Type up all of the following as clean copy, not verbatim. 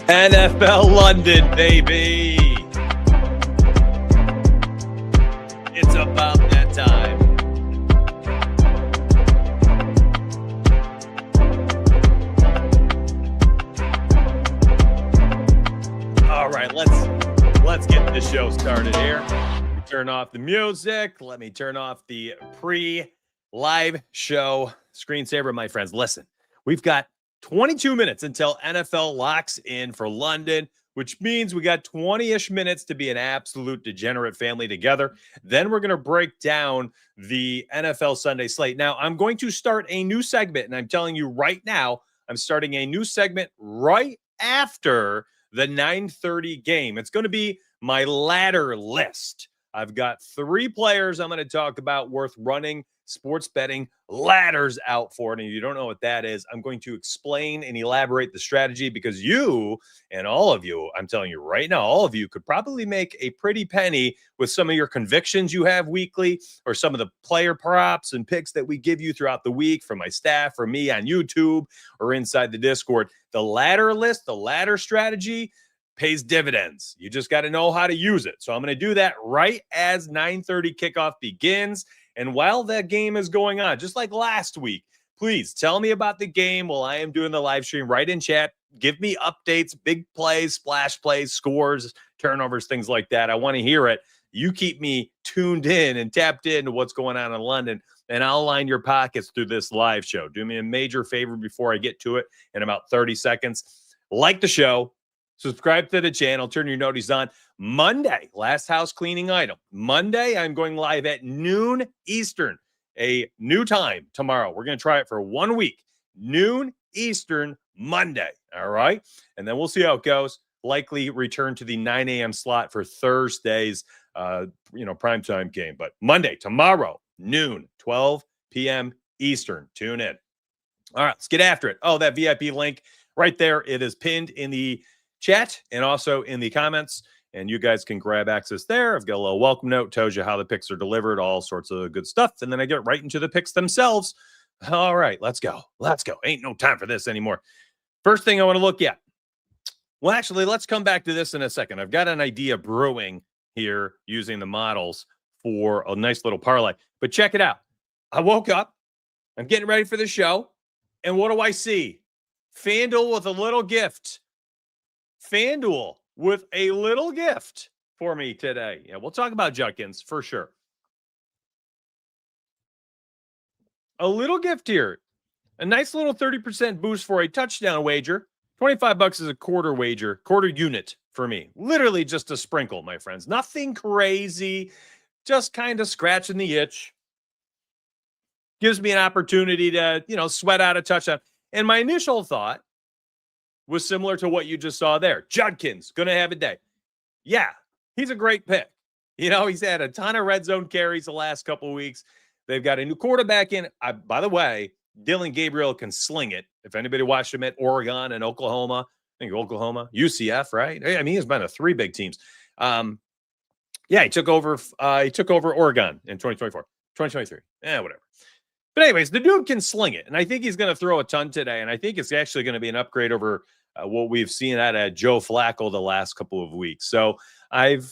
NFL London, baby. It's about that time. All right, let's get the show started here. Turn off the music. Let me turn off the pre-live show screensaver, my friends. Listen, we've got 22 minutes until NFL locks in for London, which means we got 20-ish minutes to be an absolute degenerate family together. Then we're going to break down the NFL Sunday slate. Now, I'm going to start a new segment, and I'm telling you right now, I'm starting a new segment right after the 9:30 game. It's going to be my ladder list. I've got 3 players I'm going to talk about worth running sports betting ladders out for. And if you don't know what that is, I'm going to explain and elaborate the strategy because you and all of you, I'm telling you right now, all of you could probably make a pretty penny with some of your convictions you have weekly or some of the player props and picks that we give you throughout the week from my staff, from me on YouTube or inside the Discord. The ladder list, the ladder strategy pays dividends. You just got to know how to use it. So I'm going to do that right as 9:30 kickoff begins. And while that game is going on, just like last week, please tell me about the game while I am doing the live stream. Right in chat. Give me updates, big plays, splash plays, scores, turnovers, things like that. I want to hear it. You keep me tuned in and tapped into what's going on in London, and I'll line your pockets through this live show. Do me a major favor before I get to it in about 30 seconds. Like the show. Subscribe to the channel. Turn your notices on. Monday, last house cleaning item. Monday, I'm going live at noon Eastern, a new time tomorrow. We're going to try it for 1 week. Noon Eastern, Monday. All right. And then we'll see how it goes. Likely return to the 9 a.m. slot for Thursday's, primetime game. But Monday, tomorrow, noon, 12 p.m. Eastern. Tune in. All right, let's get after it. Oh, that VIP link right there. It is pinned in the chat and also in the comments, and you guys can grab access there. I've got a little welcome note, tells you how the picks are delivered, all sorts of good stuff, and then I get right into the picks themselves. All right, let's go. Ain't no time for this anymore. First thing I want to look at. Well, actually, let's come back to this in a second. I've got an idea brewing here using the models for a nice little parlay, but check it out. I woke up, I'm getting ready for the show, and what do I see? FanDuel with a little gift. FanDuel with a little gift for me today. Yeah, we'll talk about Judkins for sure. A little gift here. A nice little 30% boost for a touchdown wager. $25 is a quarter wager, quarter unit for me. Literally just a sprinkle, my friends. Nothing crazy. Just kind of scratching the itch. Gives me an opportunity to, sweat out a touchdown. And my initial thought was similar to what you just saw there. Judkins, going to have a day. Yeah, he's a great pick. He's had a ton of red zone carries the last couple of weeks. They've got a new quarterback in. By the way, Dillon Gabriel can sling it. If anybody watched him at Oregon and Oklahoma, I think Oklahoma, UCF, right? I mean, he's been to 3 big teams. He took over Oregon in 2024, 2023. Whatever. But anyways, the dude can sling it, and I think he's going to throw a ton today, and I think it's actually going to be an upgrade over what we've seen out of Joe Flacco the last couple of weeks. So I'm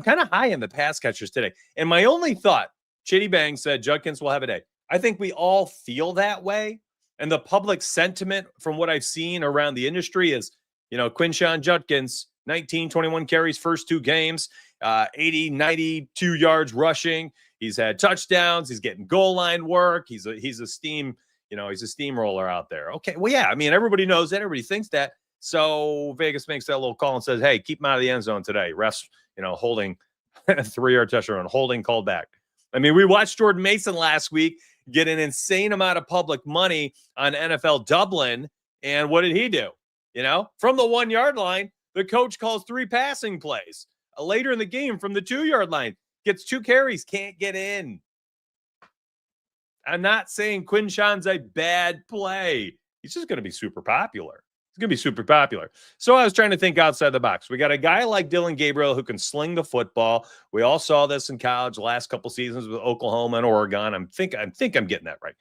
kind of high in the pass catchers today. And my only thought, Chitty Bang said Judkins will have a day. I think we all feel that way, and the public sentiment from what I've seen around the industry is, Quinshon Judkins, 19, 21 carries first 2 games, 80, 92 yards rushing. He's had touchdowns. He's getting goal line work. He's a steamroller out there. Okay. Well, yeah. I mean, everybody knows that. Everybody thinks that. So Vegas makes that little call and says, "Hey, keep him out of the end zone today." Refs, holding 3-yard touchdown, holding called back. I mean, we watched Jordan Mason last week get an insane amount of public money on NFL Dublin. And what did he do? From the 1-yard line, the coach calls 3 passing plays. Later in the game from the 2-yard line, gets 2 carries, can't get in. I'm not saying Quinshon's a bad play. He's just going to be super popular. He's going to be super popular. So I was trying to think outside the box. We got a guy like Dillon Gabriel who can sling the football. We all saw this in college the last couple seasons with Oklahoma and Oregon. I think I'm getting that right.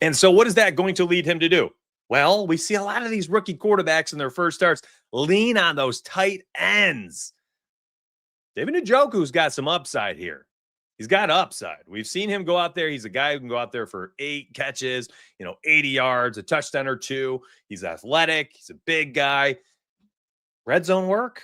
And so what is that going to lead him to do? Well, we see a lot of these rookie quarterbacks in their first starts lean on those tight ends. David Njoku's got some upside here. He's got upside. We've seen him go out there. He's a guy who can go out there for 8 catches, 80 yards, a touchdown or 2. He's athletic. He's a big guy. Red zone work.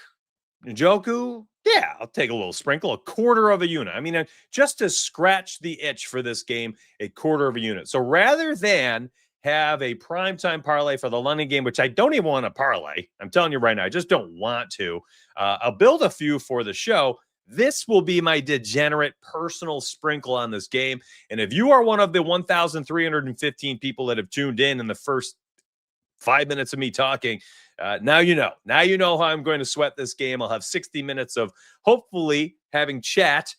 Njoku, yeah, I'll take a little sprinkle, a quarter of a unit. I mean, just to scratch the itch for this game, a quarter of a unit. So rather than have a primetime parlay for the London game, which I don't even want to parlay, I'm telling you right now, I just don't want to. I'll build a few for the show. This will be my degenerate personal sprinkle on this game. And if you are one of the 1,315 people that have tuned in the first 5 minutes of me talking, now you know. Now you know how I'm going to sweat this game. I'll have 60 minutes of hopefully having chat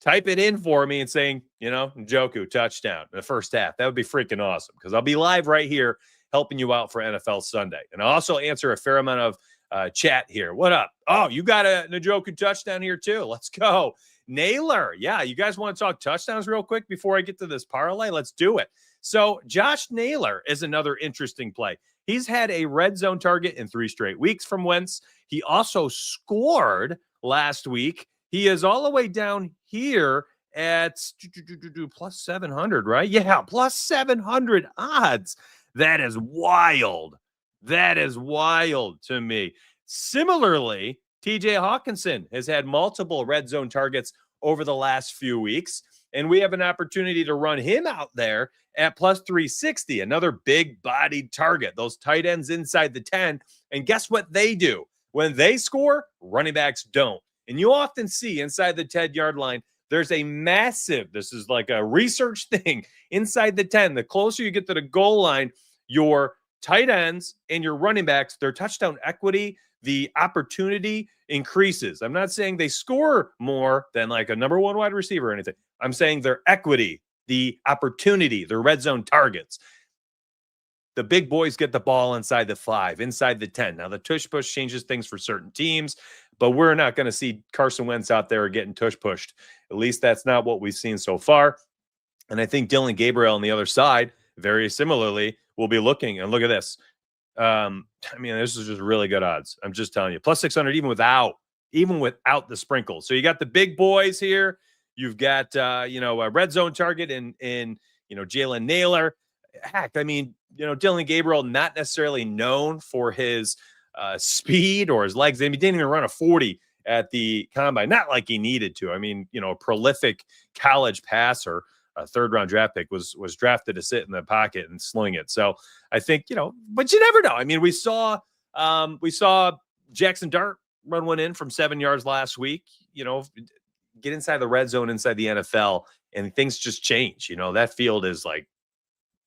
type it in for me and saying, Njoku, touchdown in the first half. That would be freaking awesome because I'll be live right here helping you out for NFL Sunday. And I'll also answer a fair amount of chat here. What up? Oh, you got a Njoku touchdown here too. Let's go. Naylor. Yeah, you guys want to talk touchdowns real quick before I get to this parlay? Let's do it. So Josh Naylor is another interesting play. He's had a red zone target in 3 straight weeks from Wentz. He also scored last week. He is all the way down here at plus 700, right? Yeah, plus 700 odds. That is wild. That is wild to me. Similarly, TJ Hawkinson has had multiple red zone targets over the last few weeks, and we have an opportunity to run him out there at plus 360, another big-bodied target. Those tight ends inside the 10, and guess what they do? When they score, running backs don't. And you often see inside the 10-yard line, there's a massive, this is like a research thing, inside the 10. The closer you get to the goal line, your tight ends and your running backs, their touchdown equity, the opportunity increases. I'm not saying they score more than like a number 1 wide receiver or anything. I'm saying their equity, the opportunity, their red zone targets. The big boys get the ball inside the 5, inside the 10. Now, the tush push changes things for certain teams, but we're not going to see Carson Wentz out there getting tush pushed. At least that's not what we've seen so far. And I think Dylan Gabriel on the other side, very similarly, will be looking. And look at this. This is just really good odds. I'm just telling you. Plus 600 even without the sprinkles. So you got the big boys here. You've got a red zone target in Jalen Naylor. Heck, Dylan Gabriel, not necessarily known for his speed or his legs. He didn't even run a 40 at the combine. Not like he needed to. A prolific college passer, a 3rd-round draft pick, was drafted to sit in the pocket and sling it. So I think, but you never know. We saw Jackson Dart run one in from 7 yards last week. Get inside the red zone, inside the NFL, and things just change. That field is like,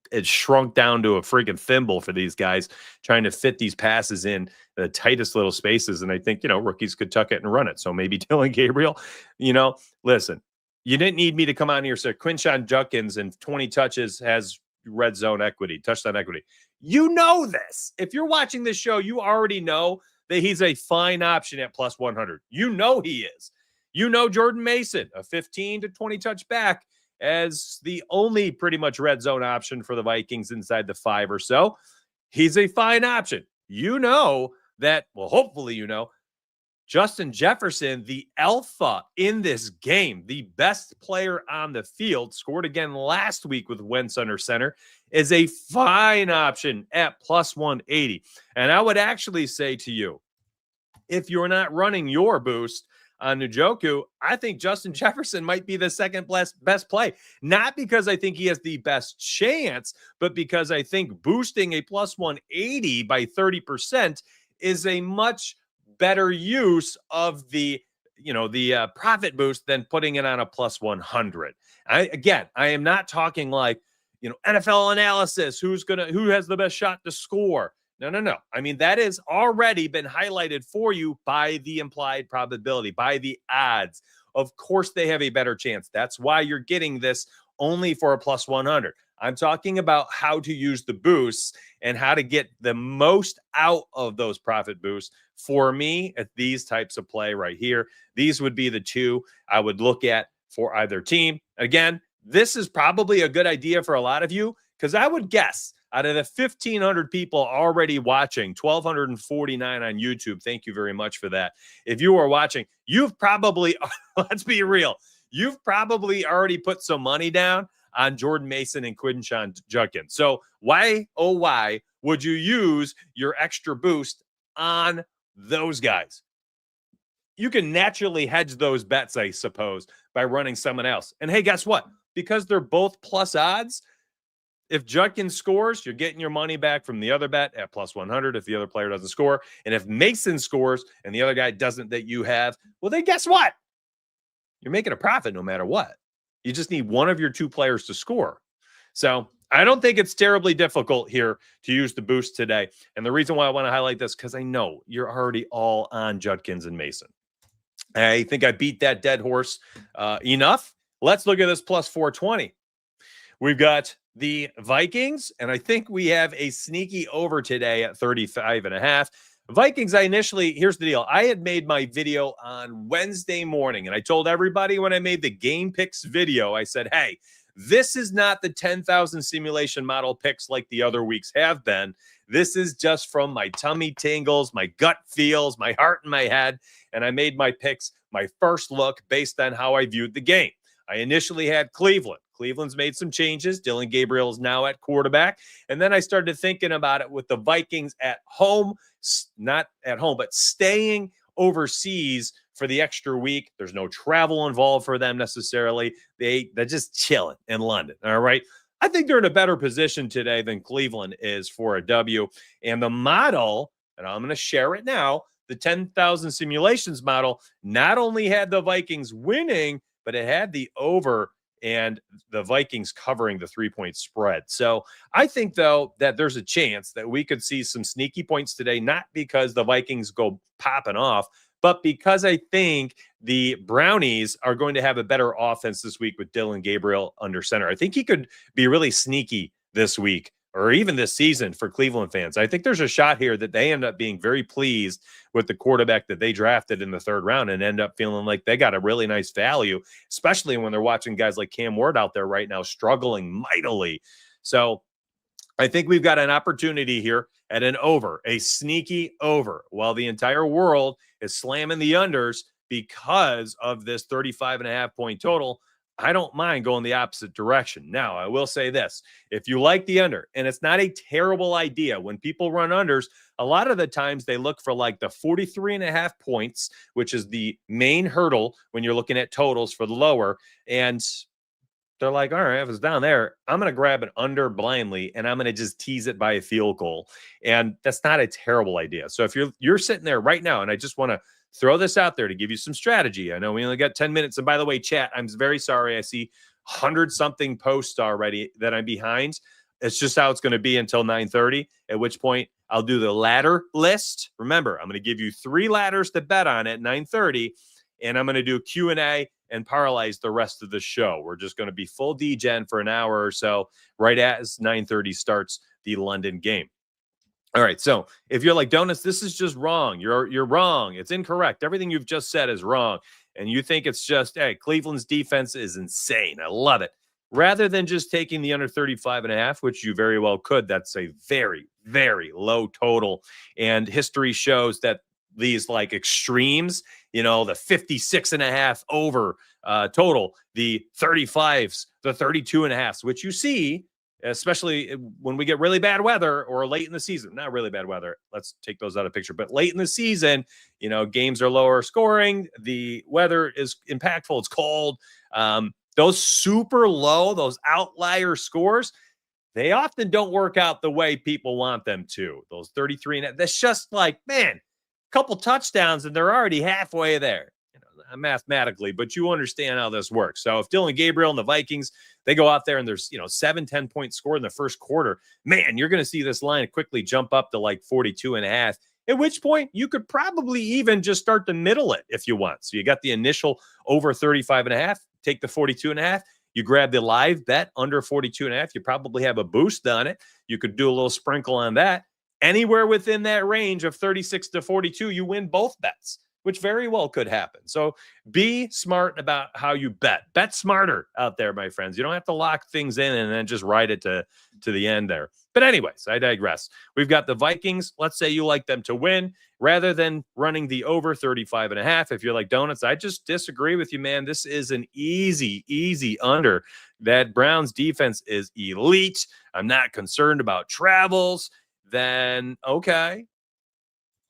it's shrunk down to a freaking thimble for these guys trying to fit these passes in the tightest little spaces. And I think, rookies could tuck it and run it. So maybe Dylan Gabriel, listen, you didn't need me to come on here. So Quinshon Judkins and 20 touches has red zone equity, touchdown equity. You know this. If you're watching this show, you already know that he's a fine option at plus 100. You know he is. Jordan Mason, a 15 to 20 touch back, as the only pretty much red zone option for the Vikings inside the 5 or so. He's a fine option. Hopefully Justin Jefferson, the alpha in this game, the best player on the field, scored again last week with Wentz under center, is a fine option at plus 180. And I would actually say to you, if you're not running your boost on Njoku, I think Justin Jefferson might be the second best play. Not because I think he has the best chance, but because I think boosting a plus 180 by 30% is a much better use of the profit boost than putting it on a plus 100. I am not talking like, NFL analysis, who has the best shot to score. No. That has already been highlighted for you by the implied probability, by the odds. Of course, they have a better chance. That's why you're getting this only for a plus 100. I'm talking about how to use the boosts and how to get the most out of those profit boosts. For me, at these types of play right here, these would be the two I would look at for either team. Again, this is probably a good idea for a lot of you because I would guess Out of the 1,500 people already watching, 1,249 on YouTube, thank you very much for that. If you are watching, you've probably, let's be real, you've probably already put some money down on Jordan Mason and Quinshon Judkins. So why, oh, why would you use your extra boost on those guys? You can naturally hedge those bets, I suppose, by running someone else. And hey, guess what? Because they're both plus odds, if Judkins scores, you're getting your money back from the other bet at plus 100 if the other player doesn't score. And if Mason scores and the other guy doesn't that you have, well, then guess what? You're making a profit no matter what. You just need one of your two players to score. So I don't think it's terribly difficult here to use the boost today. And the reason why I want to highlight this, because I know you're already all on Judkins and Mason. I think I beat that dead horse enough. Let's look at this plus 420. We've got the Vikings, and I think we have a sneaky over today at 35.5. Vikings, here's the deal. I had made my video on Wednesday morning, and I told everybody when I made the game picks video, I said, hey, this is not the 10,000 simulation model picks like the other weeks have been. This is just from my tummy tingles, my gut feels, my heart and my head. And I made my picks, my first look based on how I viewed the game. I initially had Cleveland. Cleveland's made some changes. Dillon Gabriel is now at quarterback. And then I started thinking about it with the Vikings at home, not at home, but staying overseas for the extra week. There's no travel involved for them necessarily. They're just chilling in London. All right. I think they're in a better position today than Cleveland is for a W. And the model, and I'm going to share it now, the 10,000 simulations model not only had the Vikings winning, but it had the over and the Vikings covering the 3-point spread. So I think, though, that there's a chance that we could see some sneaky points today, not because the Vikings go popping off, but because I think the Brownies are going to have a better offense this week with Dillon Gabriel under center. I think he could be really sneaky this week or even this season for Cleveland fans. I think there's a shot here that they end up being very pleased with the quarterback that they drafted in the third round and end up feeling like they got a really nice value, especially when they're watching guys like Cam Ward out there right now struggling mightily. So I think we've got an opportunity here at an over, a sneaky over, while the entire world is slamming the unders because of this 35.5 point total. I don't mind going the opposite direction. Now, I will say this. If you like the under, and it's not a terrible idea, when people run unders, a lot of the times they look for like the 43.5 points, which is the main hurdle when you're looking at totals for the lower. And they're like, all right, if it's down there, I'm going to grab an under blindly, and I'm going to just tease it by a field goal. And that's not a terrible idea. So if you're sitting there right now, and I just want to throw this out there to give you some strategy. I know we only got 10 minutes. And by the way, chat, I'm very sorry. I see 100-something posts already that I'm behind. It's just how it's going to be until 9:30, at which point I'll do the ladder list. Remember, I'm going to give you 3 ladders to bet on at 9:30, and I'm going to do Q&A and paralyze the rest of the show. We're just going to be full D-Gen for an hour or so right as 9:30 starts the London game. All right, so if you're like, Donuts, this is just wrong. You're wrong. It's incorrect. Everything you've just said is wrong. And you think it's just, hey, Cleveland's defense is insane. I love it. Rather than just taking the under 35.5, which you very well could, that's a very, very low total. And history shows that these like extremes, the 56.5 over total, the 35s, the 32.5s, which you see, especially when we get really bad weather or late in the season. Not really bad weather. Let's take those out of picture. But late in the season, games are lower scoring. The weather is impactful. It's cold. Those super low, those outlier scores, they often don't work out the way people want them to. Those 33, and that's just like, man, a couple touchdowns and they're already halfway there. Mathematically, but you understand how this works. So if Dillon Gabriel and the Vikings, they go out there and there's 7-10 points scored in the first quarter, man, you're going to see this line quickly jump up to like 42.5, at which point you could probably even just start to middle it if you want. So you got the initial over 35.5, take the 42.5, you grab the live bet under 42.5, you probably have a boost on it. You could do a little sprinkle on that. Anywhere within that range of 36 to 42, you win both bets, which very well could happen. So be smart about how you bet. Bet smarter out there, my friends. You don't have to lock things in and then just ride it to the end there. But anyways, I digress. We've got the Vikings. Let's say you like them to win rather than running the over 35.5. If you're like Donuts, I just disagree with you, man. This is an easy under. That Browns defense is elite. I'm not concerned about travels. Then, okay.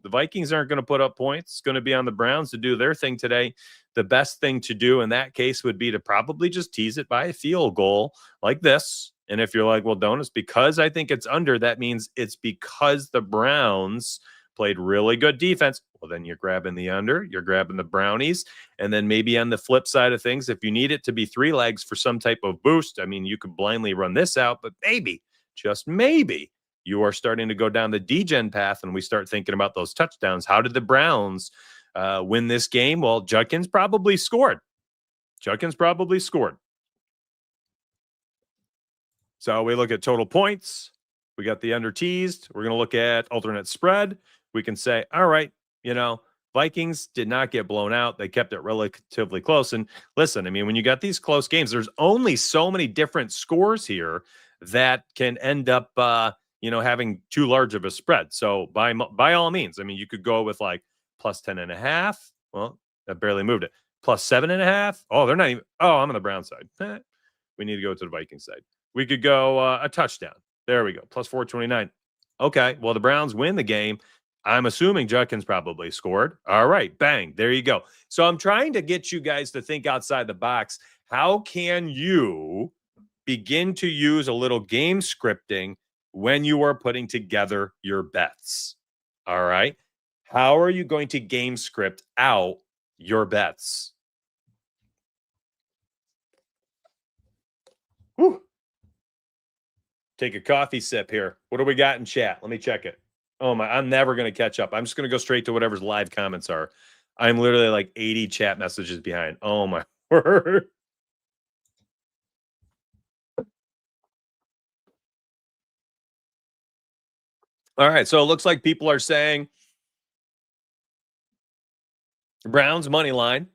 The Vikings aren't going to put up points. It's going to be on the Browns to do their thing today. The best thing to do in that case would be to probably just tease it by a field goal like this. And if you're like, well, Donuts, because I think it's under, that means it's because the Browns played really good defense. Well, then you're grabbing the under, you're grabbing the Brownies. And then maybe on the flip side of things, if you need it to be 3 legs for some type of boost, I mean, you could blindly run this out, but maybe, just maybe, you are starting to go down the degen path and we start thinking about those touchdowns. How did the Browns win this game? Well, Judkins probably scored. So we look at total points. We got the under teased. We're going to look at alternate spread. We can say, all right, Vikings did not get blown out. They kept it relatively close. And listen, I mean, when you got these close games, there's only so many different scores here that can end up, having too large of a spread. So by all means, I mean, you could go with like plus 10.5. Well, that barely moved it. Plus 7.5. Oh, they're not even. Oh, I'm on the Brown side. We need to go to the Viking side. We could go a touchdown. There we go. Plus 429. Okay. Well, the Browns win the game. I'm assuming Judkins probably scored. All right. Bang. There you go. So I'm trying to get you guys to think outside the box. How can you begin to use a little game scripting when you are putting together your bets? All right. How are you going to game script out your bets? Whew. Take a coffee sip here. What do we got in chat? Let me check it. Oh my, I'm never going to catch up. I'm just going to go straight to whatever's live comments are. I'm literally like 80 chat messages behind. Oh my word. All right. So it looks like people are saying Browns money line.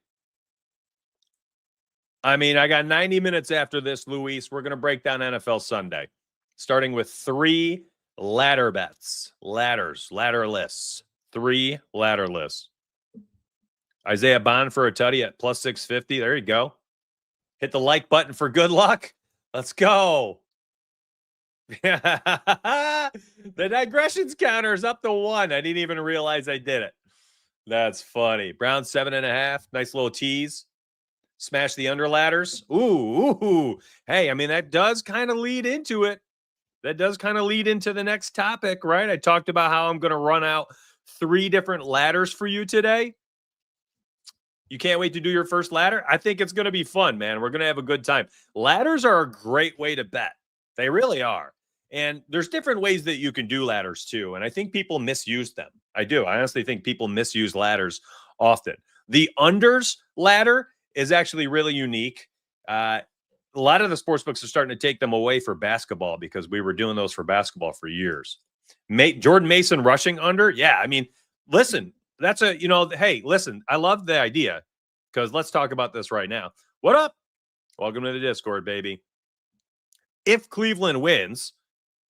I mean, I got 90 minutes after this, Luis. We're going to break down NFL Sunday, starting with 3 ladder bets. Ladder lists. 3 ladder lists. Isaiah Bond for a tutty at plus 650. There you go. Hit the like button for good luck. Let's go. The digressions counter is up to 1. I didn't even realize I did it. That's funny. Brown 7.5. Nice little tease. Smash the under ladders. Ooh. Hey, I mean, that does kind of lead into it. That does kind of lead into the next topic, right? I talked about how I'm going to run out 3 different ladders for you today. You can't wait to do your first ladder? I think it's going to be fun, man. We're going to have a good time. Ladders are a great way to bet. They really are. And there's different ways that you can do ladders too. And I think people misuse them. I do. I honestly think people misuse ladders often. The unders ladder is actually really unique. A lot of the sports books are starting to take them away for basketball because we were doing those for basketball for years. Jordan Mason rushing under. Yeah. I mean, listen, that's hey, listen, I love the idea because let's talk about this right now. What up? Welcome to the Discord, baby. If Cleveland wins,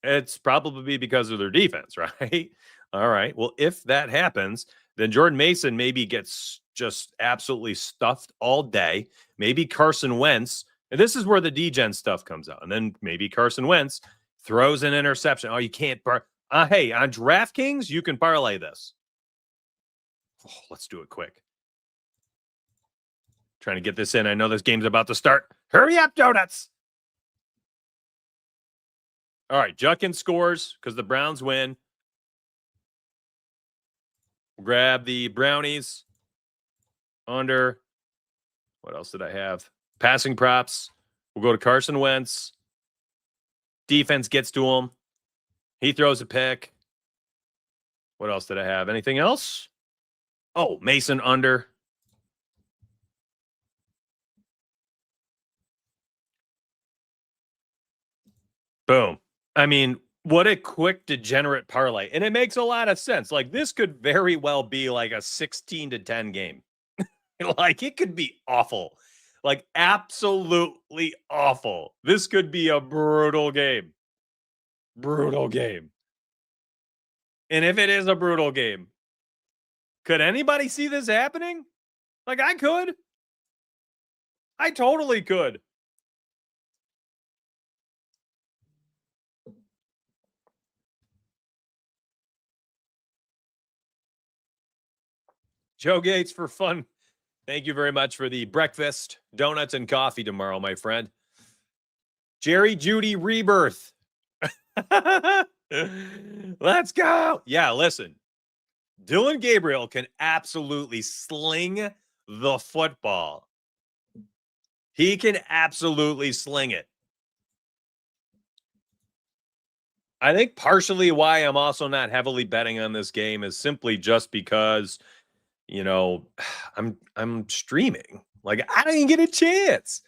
it's probably because of their defense, right? All right. Well, if that happens, then Jordan Mason maybe gets just absolutely stuffed all day. Maybe Carson Wentz, and this is where the degen stuff comes out. And then maybe Carson Wentz throws an interception. Oh, you can't. Hey, on DraftKings, you can parlay this. Oh, let's do it quick. Trying to get this in. I know this game's about to start. Hurry up, Donuts. All right, Judkins scores because the Browns win. Grab the Brownies under. What else did I have? Passing props. We'll go to Carson Wentz. Defense gets to him. He throws a pick. What else did I have? Anything else? Oh, Mason under. Boom. I mean, what a quick degenerate parlay. And it makes a lot of sense. Like this could very well be like a 16-10 game. Like it could be awful. Like absolutely awful. This could be a brutal game. Brutal game. And if it is a brutal game, could anybody see this happening? Like, I could. I totally could. Joe Gates for fun. Thank you very much for the breakfast, donuts, and coffee tomorrow, my friend. Jerry Jeudy rebirth. Let's go. Yeah, listen. Dillon Gabriel can absolutely sling the football. He can absolutely sling it. I think partially why I'm also not heavily betting on this game is simply just because, you know, I'm streaming. Like, I don't even get a chance.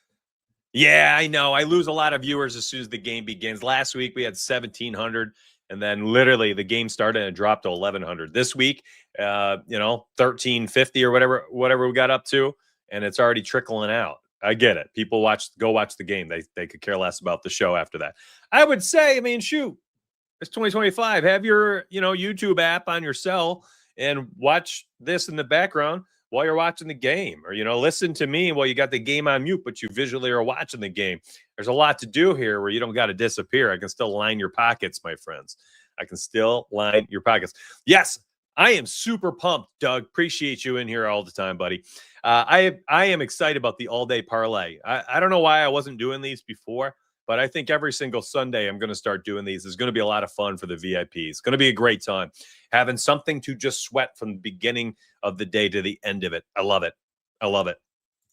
Yeah, I know. I lose a lot of viewers as soon as the game begins. Last week we had 1,700, and then literally the game started and it dropped to 1,100. This week, 1,350 or whatever we got up to, and it's already trickling out. I get it. People go watch the game. They could care less about the show after that. I would say, I mean, shoot, it's 2025. Have your YouTube app on your cell and watch this in the background while you're watching the game, or listen to me while you got the game on mute, but you visually are watching the game. There's a lot to do here where you don't got to disappear. I can still line your pockets, my friends. I can still line your pockets. Yes, I am super pumped, Doug. Appreciate you in here all the time, buddy. I am excited about the all-day parlay. I don't know why I wasn't doing these before, but I think every single Sunday I'm going to start doing these. It's going to be a lot of fun for the VIPs. It's going to be a great time. Having something to just sweat from the beginning of the day to the end of it. I love it. I love it.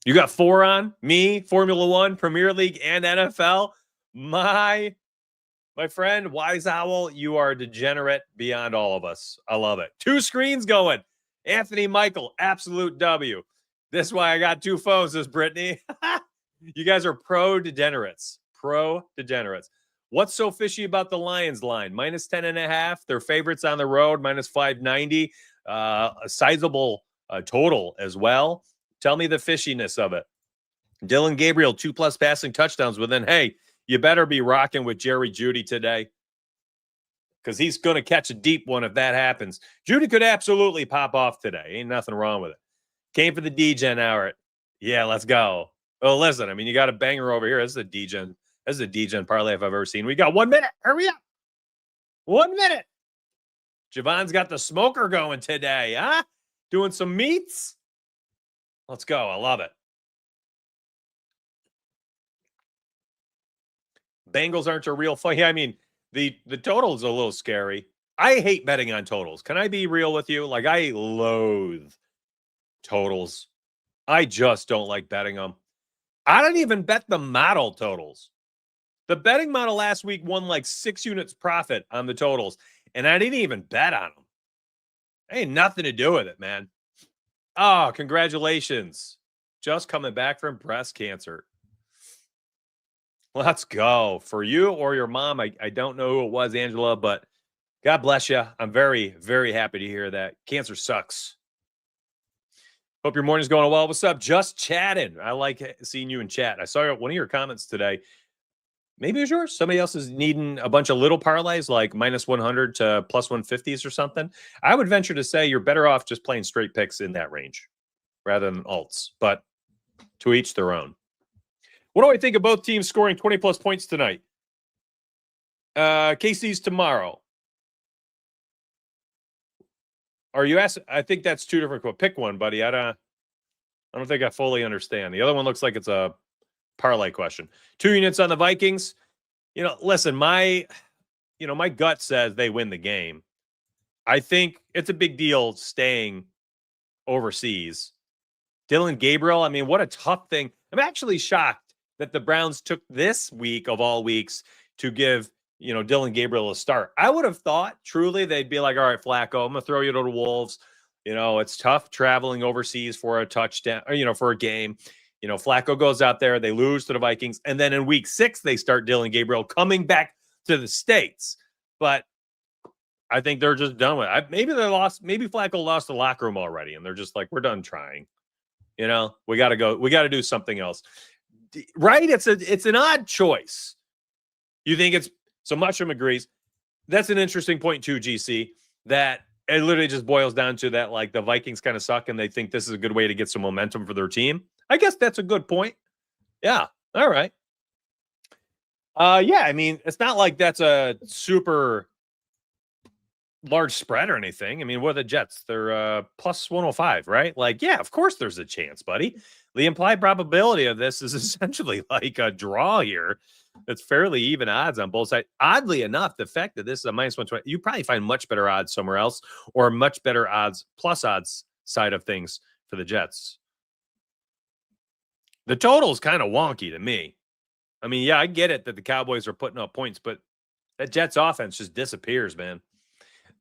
You got 4 on? Me, Formula One, Premier League, and NFL. My friend, Wise Owl, you are degenerate beyond all of us. I love it. 2 screens going. Anthony Michael, absolute W. This is why I got 2 phones, says Brittany. You guys are pro degenerates. Pro degenerates. What's so fishy about the Lions line? Minus 10.5. They're favorites on the road, minus 590. A sizable total as well. Tell me the fishiness of it. Dillon Gabriel, 2+ passing touchdowns. But then, hey, you better be rocking with Jerry Jeudy today, because he's going to catch a deep one if that happens. Jeudy could absolutely pop off today. Ain't nothing wrong with it. Came for the D-Gen hour. Yeah, let's go. Oh, listen, I mean, you got a banger over here. This is a D-Gen. This is a D-Gen parlay if I've ever seen. We got 1 minute. Hurry up. 1 minute. Javon's got the smoker going today, huh? Doing some meats. Let's go. I love it. Bengals aren't a real fun. Yeah, I mean, the total is a little scary. I hate betting on totals. Can I be real with you? Like, I loathe totals. I just don't like betting them. I don't even bet the model totals. The betting model last week won like 6 units profit on the totals, and I didn't even bet on them. Ain't nothing to do with it, man. Oh, congratulations. Just coming back from breast cancer. Let's go. For you or your mom, I don't know who it was, Angela, but God bless you. I'm very, very happy to hear that. Cancer sucks. Hope your morning's going well. What's up? Just chatting. I like seeing you in chat. I saw one of your comments today. Maybe it was yours. Somebody else is needing a bunch of little parlays, like minus 100 to plus 150s or something. I would venture to say you're better off just playing straight picks in that range rather than alts, but to each their own. What do I think of both teams scoring 20-plus points tonight? KC's tomorrow. Are you asking? I think that's 2 different. Pick one, buddy. I don't think I fully understand. The other one looks like it's a parlay question. 2 units on the Vikings. Listen, my gut says they win the game. I think it's a big deal staying overseas. Dillon Gabriel, I mean, what a tough thing. I'm actually shocked that the Browns took this week of all weeks to give, Dillon Gabriel a start. I would have thought truly they'd be like, all right, Flacco, I'm going to throw you to the Wolves. It's tough traveling overseas for a touchdown, or, for a game. Flacco goes out there, they lose to the Vikings. And then in week 6, they start Dillon Gabriel coming back to the States. But I think they're just done with it. Maybe Flacco lost the locker room already. And they're just like, we're done trying. We got to go. We got to do something else. Right? It's an odd choice. You think so Mushroom agrees. That's an interesting point too, GC, that it literally just boils down to that, like, the Vikings kind of suck and they think this is a good way to get some momentum for their team. I guess that's a good point. Yeah. All right. Yeah, I mean, it's not like that's a super large spread or anything. I mean, what are the Jets? They're plus 105, right? Like, yeah, of course there's a chance, buddy. The implied probability of this is essentially like a draw here. It's fairly even odds on both sides. Oddly enough, the fact that this is a minus 120, you probably find much better odds somewhere else, or much better odds, plus odds side of things for the Jets. The total is kind of wonky to me. I mean, yeah, I get it that the Cowboys are putting up points, but that Jets offense just disappears, man.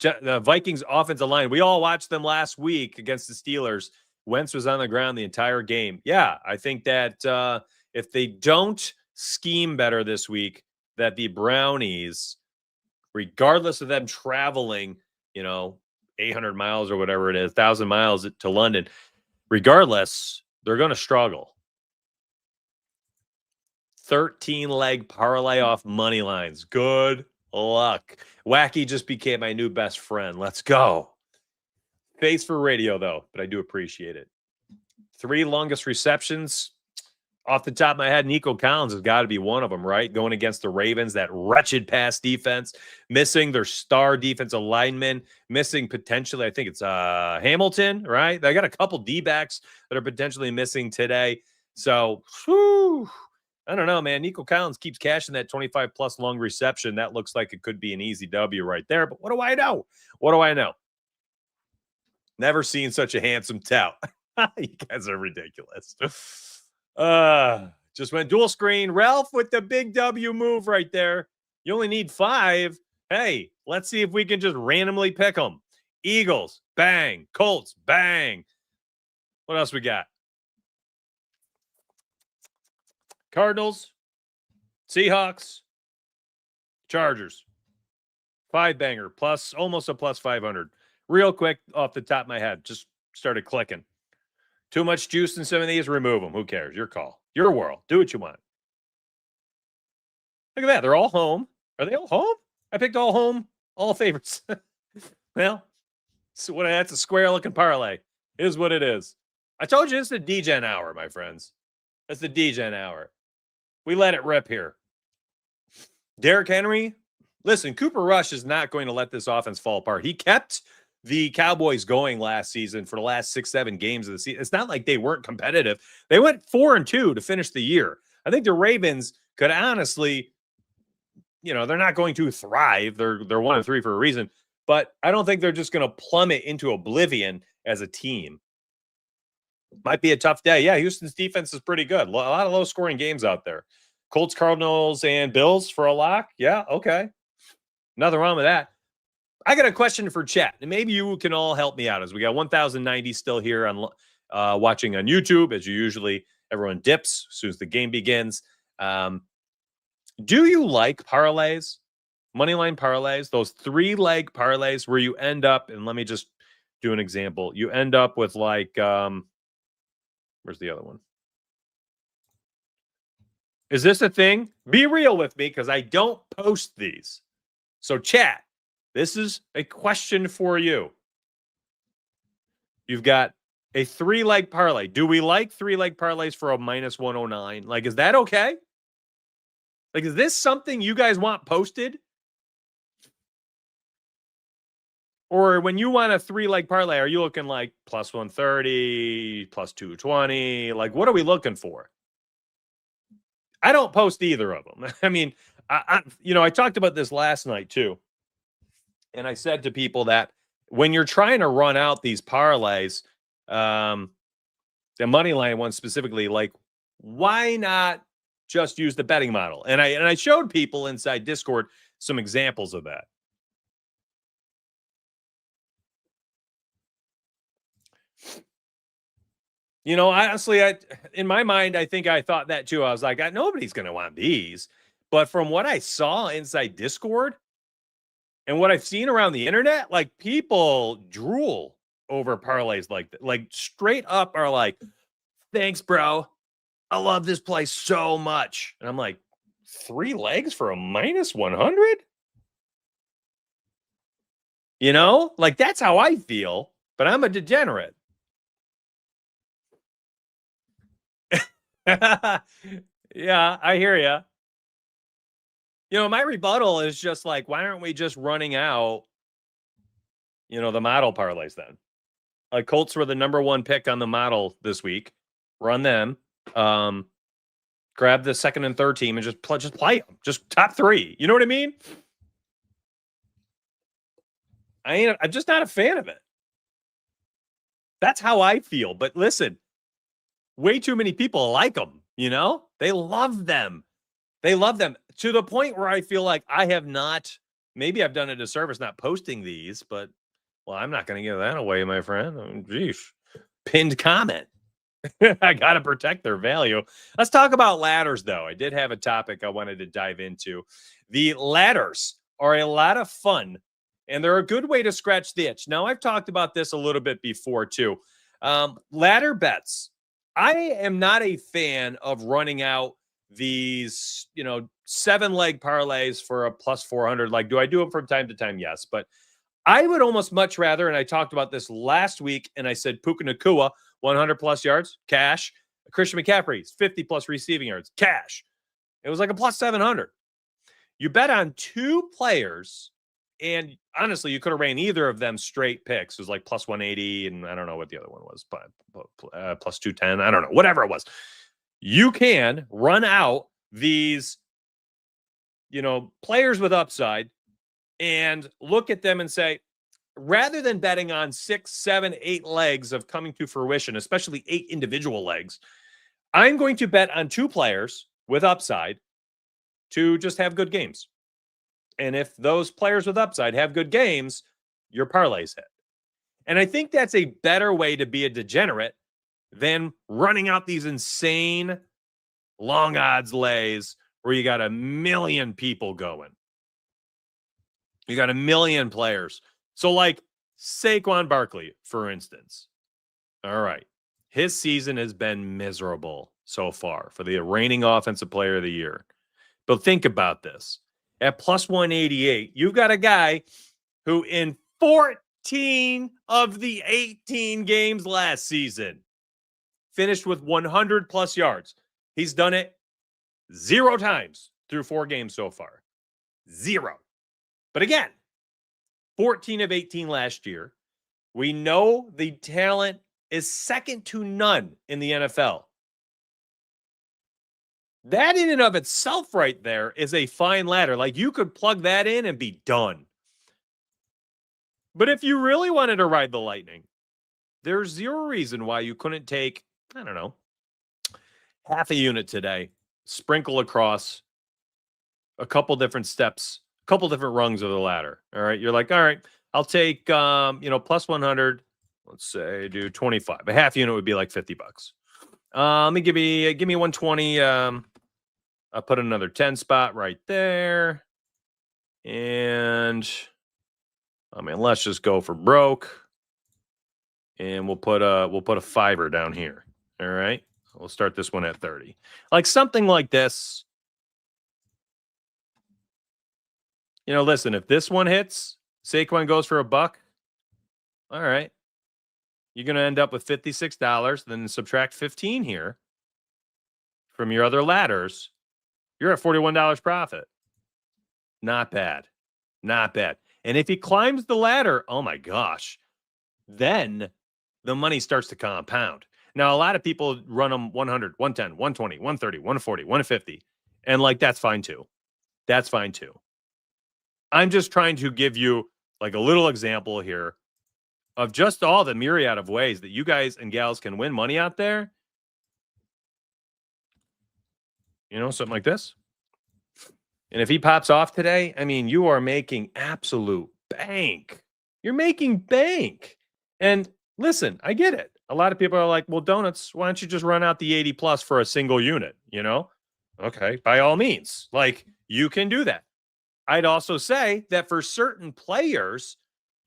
The Vikings offensive line, we all watched them last week against the Steelers. Wentz was on the ground the entire game. Yeah, I think that if they don't scheme better this week, that the Brownies, regardless of them traveling, 800 miles or whatever it is, 1,000 miles to London, regardless, they're going to struggle. 13-leg parlay off money lines. Good luck. Wacky just became my new best friend. Let's go. Face for radio, though, but I do appreciate it. 3 longest receptions. Off the top of my head, Nico Collins has got to be one of them, right? Going against the Ravens, that wretched pass defense, missing their star defensive lineman, missing potentially, I think it's Hamilton, right? They got a couple D-backs that are potentially missing today. So, I don't know, man. Nico Collins keeps cashing that 25-plus long reception. That looks like it could be an easy W right there. But what do I know? What do I know? Never seen such a handsome tout. You guys are ridiculous. Just went dual screen. Ralph with the big W move right there. You only need 5. Hey, let's see if we can just randomly pick them. Eagles, bang. Colts, bang. What else we got? Cardinals, Seahawks, Chargers. 5-banger plus almost a plus 500. Real quick off the top of my head, just started clicking. Too much juice in some of these, remove them. Who cares? Your call. Your world. Do what you want. Look at that. They're all home. Are they all home? I picked all home, all favorites. Well, so that's a square looking parlay. It is what it is. I told you it's the DGen hour, my friends. That's the DGen hour. We let it rip here. Derrick Henry, listen, Cooper Rush is not going to let this offense fall apart. He kept the Cowboys going last season for the last 6-7 games of the season. It's not like they weren't competitive. They went 4-2 to finish the year. I think the Ravens could honestly, they're not going to thrive. They're 1-3 for a reason, but I don't think they're just going to plummet into oblivion as a team. Might be a tough day. Yeah, Houston's defense is pretty good. A lot of low-scoring games out there. Colts, Cardinals, and Bills for a lock. Yeah, okay. Nothing wrong with that. I got a question for chat, and maybe you can all help me out as we got 1,090 still here on watching on YouTube, as you usually, everyone dips as soon as the game begins. Do you like parlays, moneyline parlays, those 3-leg parlays where you end up, and let me just do an example. You end up with like, where's the other one? Is this a thing? Be real with me because I don't post these. So chat, this is a question for you. You've got a 3-leg parlay. Do we like 3-leg parlays for a minus 109? Like, is that okay? Like, is this something you guys want posted? Or when you want a 3-leg parlay, are you looking like plus 130, plus 220? Like, what are we looking for? I don't post either of them. I mean, I talked about this last night too. And I said to people that when you're trying to run out these parlays, the money line one specifically, like, why not just use the betting model? And I showed people inside Discord some examples of that. Honestly, in my mind, I think I thought that too. I was like, nobody's going to want these. But from what I saw inside Discord and what I've seen around the internet, like, people drool over parlays like that. Like, straight up are like, thanks, bro. I love this play so much. And I'm like, 3 legs for a minus 100? You know, like that's how I feel, but I'm a degenerate. Yeah, I hear you. You know, my rebuttal is just like, why aren't we just running out, the model parlays then? Like Colts were the number one pick on the model this week. Run them. Grab the second and third team and just play them. Just top three. You know what I mean? I'm just not a fan of it. That's how I feel. But listen, way too many people like them. They love them. They love them to the point where I feel like I have not. Maybe I've done a disservice not posting these, but I'm not going to give that away, my friend. Oh, geez. Pinned comment. I got to protect their value. Let's talk about ladders, though. I did have a topic I wanted to dive into. The ladders are a lot of fun, and they're a good way to scratch the itch. Now, I've talked about this a little bit before, too. Ladder bets. I am not a fan of running out these, 7-leg parlays for a plus 400. Like, do I do them from time to time? Yes, but I would almost much rather, and I talked about this last week, and I said Puka Nacua, 100 plus yards, cash. Christian McCaffrey's 50 plus receiving yards, cash. It was like a plus 700. You bet on two players, and honestly, you could have ran either of them straight picks. It was like plus 180, and I don't know what the other one was, but plus 210. I don't know, whatever it was. You can run out these, players with upside and look at them and say, rather than betting on 6, 7, 8 legs of coming to fruition, especially 8 individual legs, I'm going to bet on 2 players with upside to just have good games. And if those players with upside have good games, your parlays hit. And I think that's a better way to be a degenerate than running out these insane long odds lays where you got a million people going. You got a million players. So like Saquon Barkley, for instance. All right. His season has been miserable so far for the reigning offensive player of the year. But think about this. At plus 188, you've got a guy who in 14 of the 18 games last season finished with 100 plus yards. He's done it 0 times through 4 games so far. 0. But again, 14 of 18 last year. We know the talent is second to none in the NFL. That in and of itself right there is a fine ladder. Like you could plug that in and be done. But if you really wanted to ride the lightning, there's 0 reason why you couldn't take, I don't know, half a unit today, sprinkle across a couple different steps, a couple different rungs of the ladder. All right. You're like, all right, I'll take, plus 100. Let's say do 25. A half unit would be like $50. Let me give me 120. I'll put another 10 spot right there. And let's just go for broke. And we'll put a fiver down here. All right. We'll start this one at 30. Like something like this. Listen, if this one hits, Saquon goes for $1. All right. You're going to end up with $56. Then subtract 15 here from your other ladders. You're at $41 profit. Not bad. Not bad. And if he climbs the ladder, oh my gosh, then the money starts to compound. Now, a lot of people run them 100, 110, 120, 130, 140, 150. And that's fine too. That's fine too. I'm just trying to give you like a little example here of just all the myriad of ways that you guys and gals can win money out there. Something like this. And if he pops off today, you are making absolute bank. You're making bank. And listen, I get it. A lot of people are like, well, donuts, why don't you just run out the 80 plus for a single unit? Okay, by all means, you can do that. I'd also say that for certain players,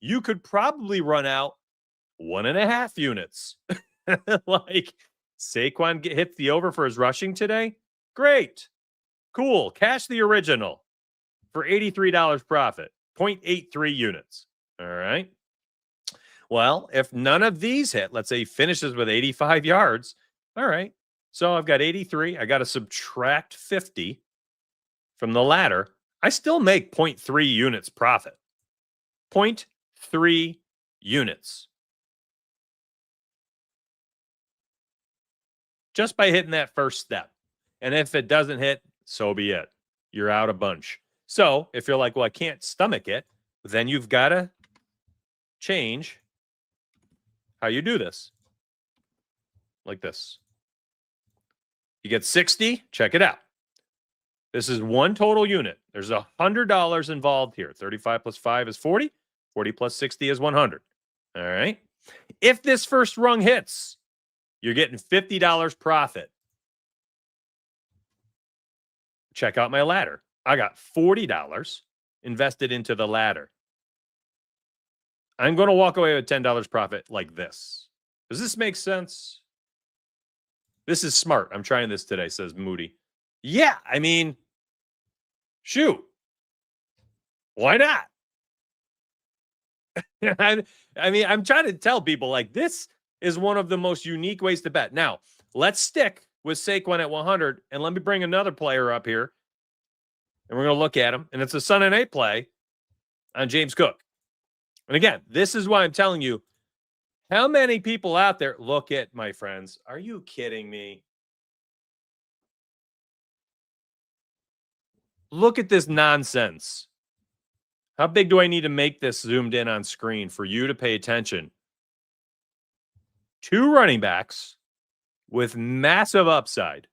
you could probably run out 1.5 units. Like Saquon hits the over for his rushing today. Great. Cool. Cash the original for $83 profit, 0.83 units. All right. Well, if none of these hit, let's say he finishes with 85 yards. All right. So I've got 83. I got to subtract 50 from the ladder. I still make 0.3 units profit. 0.3 units. Just by hitting that first step. And if it doesn't hit, so be it. You're out a bunch. So if you're like, well, I can't stomach it, then you've got to change how you do this. Like this. You get 60. Check it out. This is one total unit. There's $100 involved here. 35 plus 5 is 40. 40 plus 60 is 100. All right. If this first rung hits, you're getting $50 profit. Check out my ladder. I got $40 invested into the ladder. I'm going to walk away with $10 profit like this. Does this make sense? This is smart. I'm trying this today, says Moody. Yeah, I mean, shoot. Why not? I mean, I'm trying to tell people like this is one of the most unique ways to bet. Now, let's stick with Saquon at 100, and let me bring another player up here, and we're going to look at him, and it's a Sunday night play on James Cook. And again, this is why I'm telling you, how many people out there look at my friends? Are you kidding me? Look at this nonsense. How big do I need to make this zoomed in on screen for you to pay attention? 2 running backs with massive upside,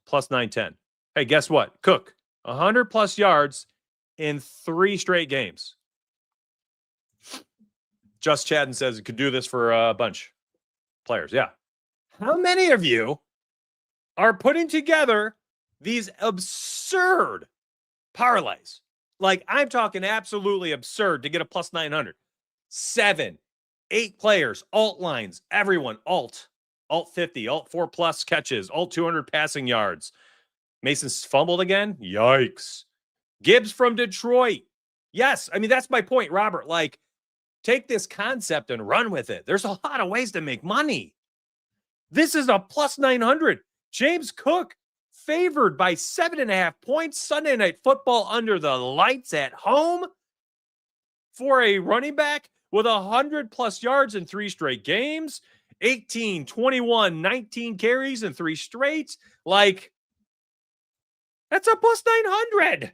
plus 910. Hey, guess what? Cook, 100 plus yards in 3 straight games. Just Chadden says it could do this for a bunch of players. Yeah. How many of you are putting together these absurd parlays? Like, I'm talking absolutely absurd to get a plus 900. 7, 8 players, alt lines, everyone, alt 50, alt 4 plus catches, alt 200 passing yards. Mason's fumbled again. Yikes. Gibbs from Detroit. Yes. I mean, that's my point, Robert. Like, take this concept and run with it. There's a lot of ways to make money. This is a plus 900. James Cook favored by 7.5 points. Sunday Night Football under the lights at home for a running back with 100 plus yards in 3 straight games. 18, 21, 19 carries in 3 straight. Like, that's a plus 900.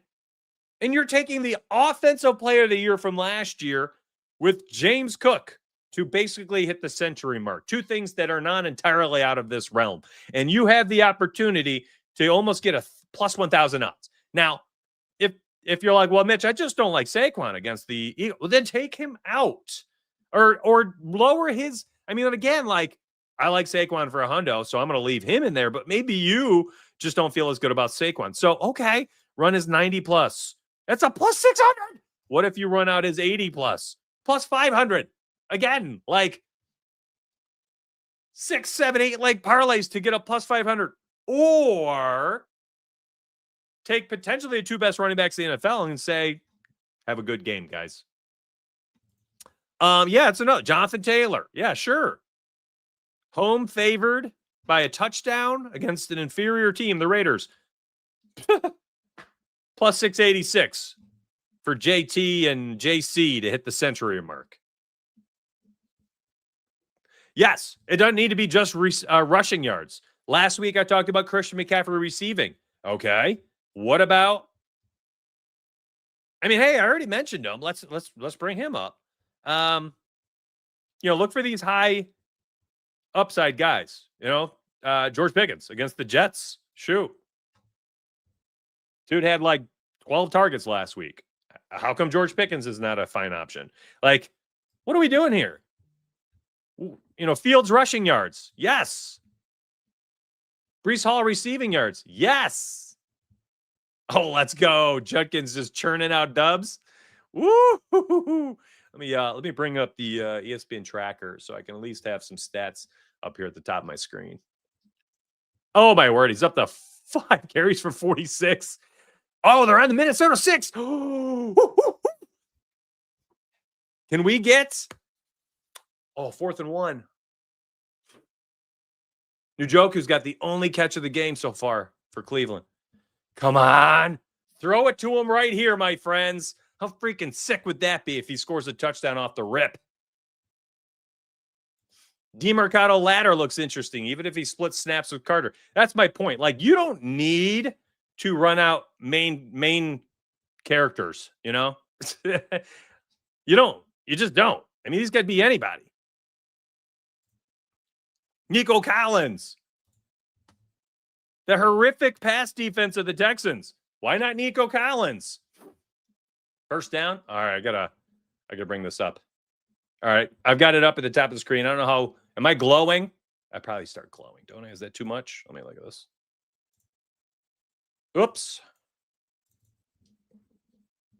And you're taking the offensive player of the year from last year with James Cook to basically hit the century mark. 2 things that are not entirely out of this realm. And you have the opportunity to almost get a plus 1,000 odds. Now, if you're like, well, Mitch, I just don't like Saquon against the Eagles, well, then take him out or lower his. I mean, again, like, I like Saquon for a hundo, so I'm going to leave him in there. But maybe you just don't feel as good about Saquon. So, okay, run his 90 plus. That's a plus 600. What if you run out his 80 plus 500? Again, like 6, 7, 8 leg parlays to get a plus 500. Or take potentially the 2 best running backs in the NFL and say, have a good game, guys. Yeah, it's another Jonathan Taylor. Yeah, sure. Home favored by a touchdown against an inferior team, the Raiders. Plus 686 for JT and JC to hit the century mark. Yes, it doesn't need to be just rushing yards. Last week I talked about Christian McCaffrey receiving. Okay, what about? I mean, hey, I already mentioned him. Let's bring him up. Look for these high upside guys. George Pickens against the Jets. Shoot. Dude had like 12 targets last week. How come George Pickens is not a fine option? Like, what are we doing here? Fields rushing yards. Yes. Breece Hall receiving yards. Yes. Oh, let's go. Judkins just churning out dubs. Woo! Let me bring up the ESPN tracker so I can at least have some stats up here at the top of my screen. Oh, my word. He's up to 5 carries for 46. Oh, they're on the Minnesota 6. Can we get 4th and 1? Njoku's got the only catch of the game so far for Cleveland. Come on. Throw it to him right here, my friends. How freaking sick would that be if he scores a touchdown off the rip? DeMarcado ladder looks interesting, even if he splits snaps with Carter. That's my point. Like, you don't need to run out main characters, you know? You don't. You just don't. I mean, these could be anybody. Nico Collins. The horrific pass defense of the Texans. Why not Nico Collins? First down. All right, I gotta bring this up. All right, I've got it up at the top of the screen. I don't know how. Am I glowing? I probably start glowing, don't I? Is that too much? Let me look at this. Oops.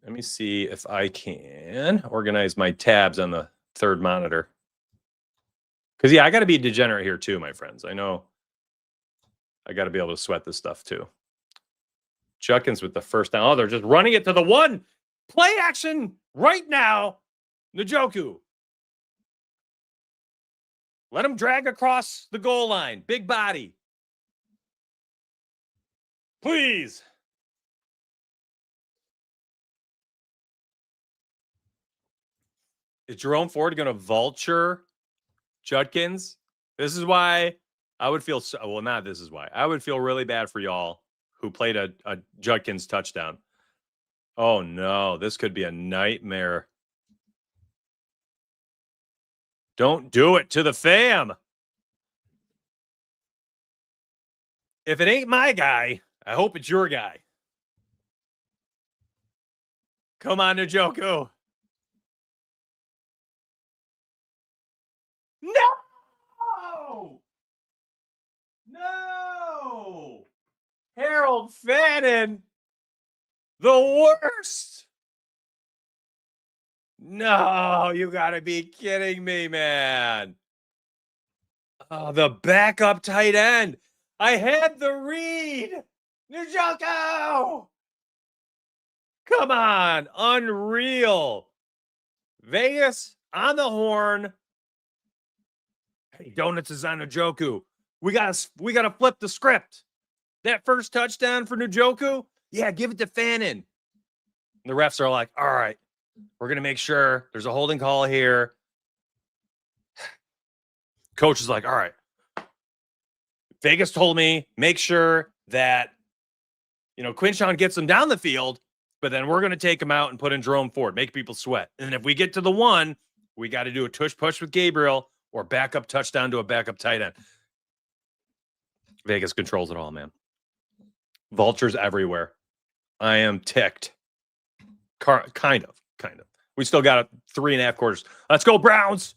Let me see if I can organize my tabs on the third monitor. Because, yeah, I got to be degenerate here too, my friends. I know I got to be able to sweat this stuff too. Judkins with the first down. Oh, they're just running it to the one. Play action right now. Njoku. Let him drag across the goal line. Big body. Please. Is Jerome Ford going to vulture Judkins? This is why I would feel so, well, not this is why. I would feel really bad for y'all who played a Judkins touchdown. Oh, no. This could be a nightmare. Don't do it to the fam. If it ain't my guy, I hope it's your guy. Come on, Njoku. No! No! Harold Fannin, the worst. No, you got to be kidding me, man. Oh, the backup tight end. I had the read. Njoku! Come on. Unreal. Vegas on the horn. Hey, Donuts is on Njoku. We gotta flip the script. That first touchdown for Njoku, yeah, give it to Fannin. The refs are like, all right, we're gonna make sure there's a holding call here. Coach is like, all right. Vegas told me make sure that Quinshon gets them down the field, but then we're gonna take him out and put in Jerome Ford, make people sweat. And if we get to the one, we got to do a tush push with Gabriel or backup touchdown to a backup tight end. Vegas controls it all, man. Vultures everywhere. I am ticked. Kind of. We still got 3.5 quarters. Let's go, Browns.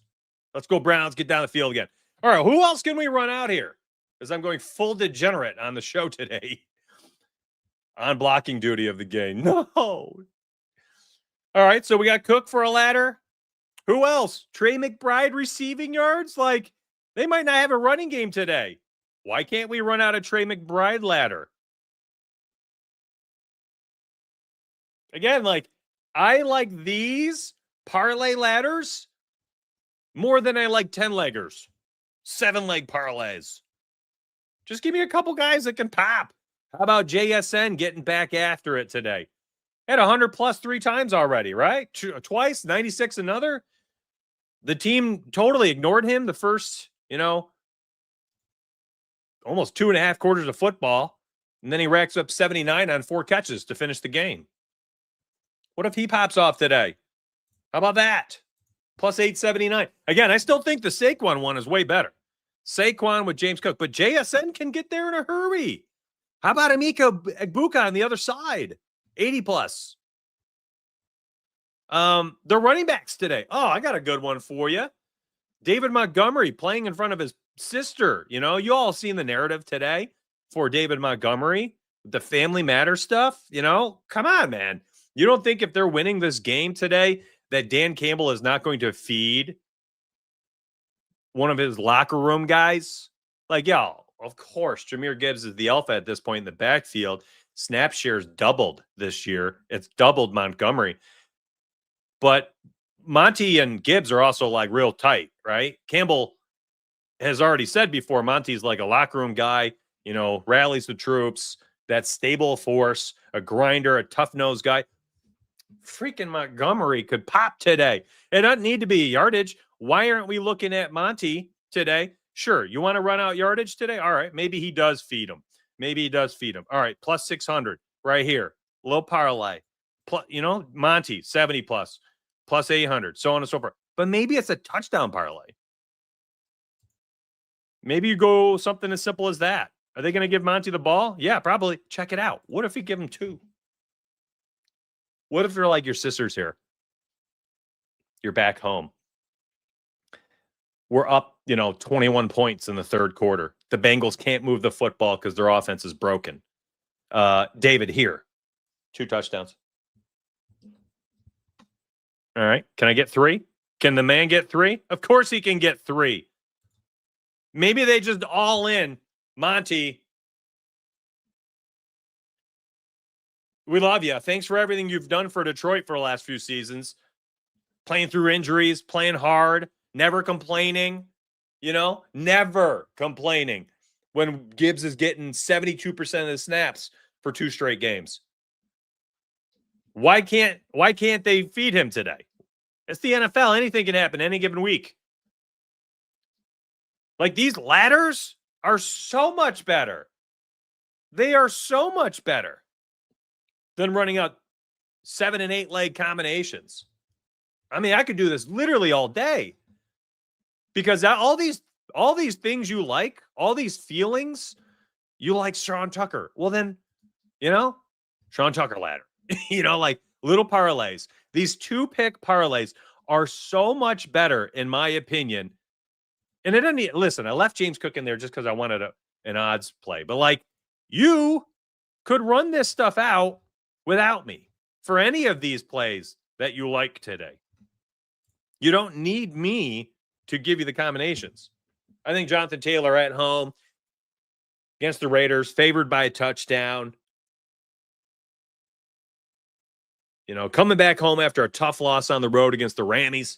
Let's go, Browns. Get down the field again. All right, who else can we run out here? Because I'm going full degenerate on the show today. On blocking duty of the game. No. All right, so we got Cook for a ladder. Who else? Trey McBride receiving yards? Like, they might not have a running game today. Why can't we run out a Trey McBride ladder? Again, like, I like these parlay ladders more than I like 10-leggers, 7-leg parlays. Just give me a couple guys that can pop. How about JSN getting back after it today? Had 100 plus 3 times already, right? Twice, 96 another. The team totally ignored him the first, almost 2.5 quarters of football. And then he racks up 79 on 4 catches to finish the game. What if he pops off today? How about that? Plus 879. Again, I still think the Saquon one is way better. Saquon with James Cook. But JSN can get there in a hurry. How about Emeka Egbuka on the other side? 80 plus. The running backs today. Oh, I got a good one for you. David Montgomery playing in front of his sister. You all seen the narrative today for David Montgomery, the Family Matter stuff. Come on, man. You don't think if they're winning this game today that Dan Campbell is not going to feed one of his locker room guys? Like, y'all, of course, Jahmyr Gibbs is the alpha at this point in the backfield. Snap shares doubled this year. It's doubled Montgomery. But Monty and Gibbs are also like real tight, right? Campbell has already said before, Monty's like a locker room guy, rallies the troops, that stable force, a grinder, a tough-nosed guy. Freaking Montgomery could pop today. It doesn't need to be yardage. Why aren't we looking at Monty today? Sure, you want to run out yardage today? All right, maybe he does feed him. All right, plus 600 right here. Little parlay. Plus, Monty, 70 plus 800, so on and so forth. But maybe it's a touchdown parlay. Maybe you go something as simple as that. Are they going to give Monty the ball? Yeah, probably. Check it out. What if we give him 2? What if they're like your sisters here? You're back home. We're up, 21 points in the third quarter. The Bengals can't move the football because their offense is broken. David, here. 2 touchdowns. All right. Can I get 3? Can the man get 3? Of course he can get 3. Maybe they just all in. Monty, we love you. Thanks for everything you've done for Detroit for the last few seasons. Playing through injuries, playing hard, never complaining, never complaining when Gibbs is getting 72% of the snaps for 2 straight games. Why can't they feed him today? It's the NFL. Anything can happen any given week. Like, these ladders are so much better. They are so much better than running out 7 and 8 leg combinations. I mean, I could do this literally all day because all these things you like, all these feelings, you like Sean Tucker. Well, then, Sean Tucker ladder, like little parlays. These 2-pick parlays are so much better, in my opinion. And it doesn't listen, I left James Cook in there just because I wanted an odds play. But like, you could run this stuff out without me for any of these plays that you like today. You don't need me to give you the combinations. I think Jonathan Taylor at home against the Raiders, favored by a touchdown. Coming back home after a tough loss on the road against the Rammies.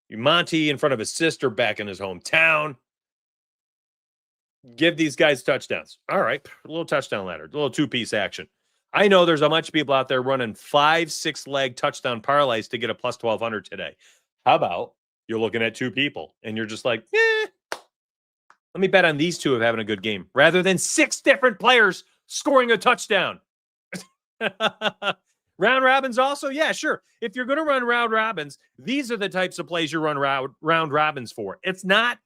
Monty in front of his sister back in his hometown. Give these guys touchdowns. All right, a little touchdown ladder, a little 2-piece action. I know there's a bunch of people out there running 5-6 leg touchdown parlays to get a plus 1,200 today. How about you're looking at 2 people and you're just like, let me bet on these 2 of having a good game rather than 6 different players scoring a touchdown. Round robins also? Yeah, sure. If you're going to run round robins, these are the types of plays you run round robins for. It's not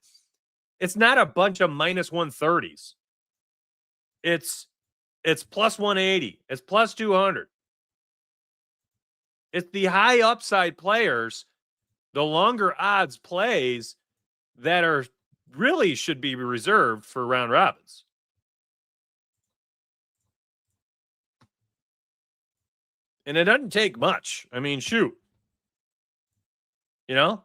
a bunch of minus 130s. It's plus 180. It's plus 200. It's the high upside players, the longer odds plays that are really should be reserved for round robins. And it doesn't take much. I mean, shoot.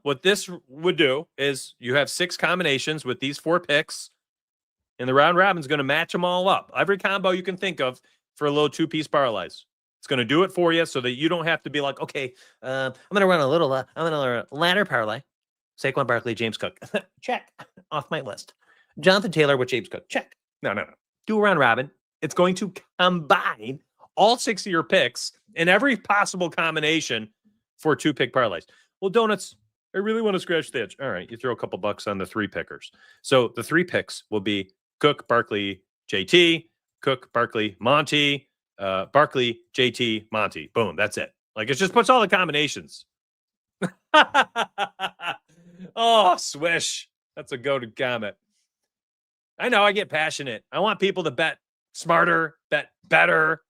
What this would do is you have 6 combinations with these 4 picks, and the round robin is going to match them all up. Every combo you can think of for a little 2-piece parlays. It's going to do it for you so that you don't have to be like, okay, I'm going to run a little ladder parlay. Saquon Barkley, James Cook. Check. Off my list. Jonathan Taylor with James Cook. Check. No. Do a round robin. It's going to combine all 6 of your picks in every possible combination for 2-pick parlays. Well, Donuts, I really want to scratch the itch. All right, you throw a couple bucks on the 3 pickers. So the 3 picks will be Cook, Barkley, JT, Cook, Barkley, Monty, Barkley, JT, Monty. Boom, that's it. Like, it just puts all the combinations. Oh, swish. That's a go-to comment. I know, I get passionate. I want people to bet smarter, bet better,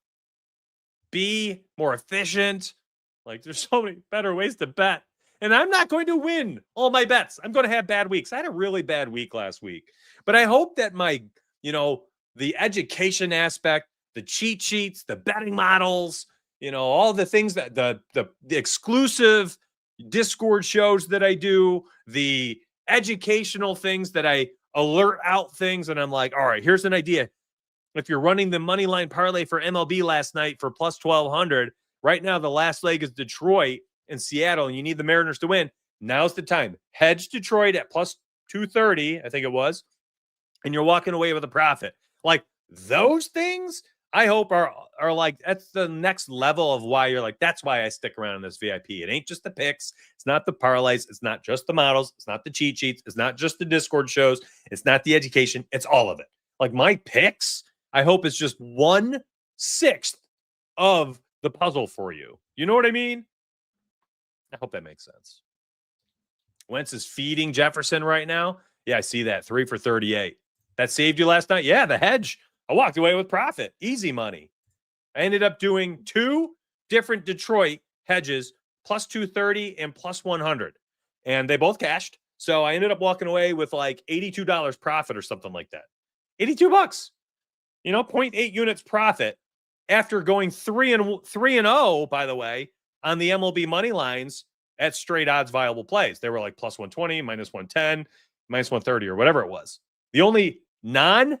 be more efficient. Like, there's so many better ways to bet. And I'm not going to win all my bets. I'm going to have bad weeks. I had a really bad week last week. But I hope that my, the education aspect, the cheat sheets, the betting models, all the things that the exclusive Discord shows that I do, the educational things that I alert out things. And I'm like, all right, here's an idea. If you're running the money line parlay for MLB last night for plus 1,200, right now the last leg is Detroit in Seattle and you need the Mariners to win, now's the time. Hedge Detroit at plus 230, I think it was, and you're walking away with a profit. Like those things, I hope are like that's the next level of why you're like, that's why I stick around in this VIP. It ain't just the picks, it's not the parlays, it's not just the models, it's not the cheat sheets, it's not just the Discord shows, it's not the education, it's all of it. Like my picks, I hope it's just 1/6 of the puzzle for you. You know what I mean? I hope that makes sense. Wentz is feeding Jefferson right now. Yeah, I see that. 3 for 38. That saved you last night? Yeah, the hedge. I walked away with profit. Easy money. I ended up doing 2 different Detroit hedges, plus 230 and plus 100. And they both cashed. So I ended up walking away with like $82 profit or something like that. $82. 0.8 units profit after going 3-0, by the way, on the MLB money lines at straight odds viable plays. They were like plus 120, minus 110, minus 130, or whatever it was. The only a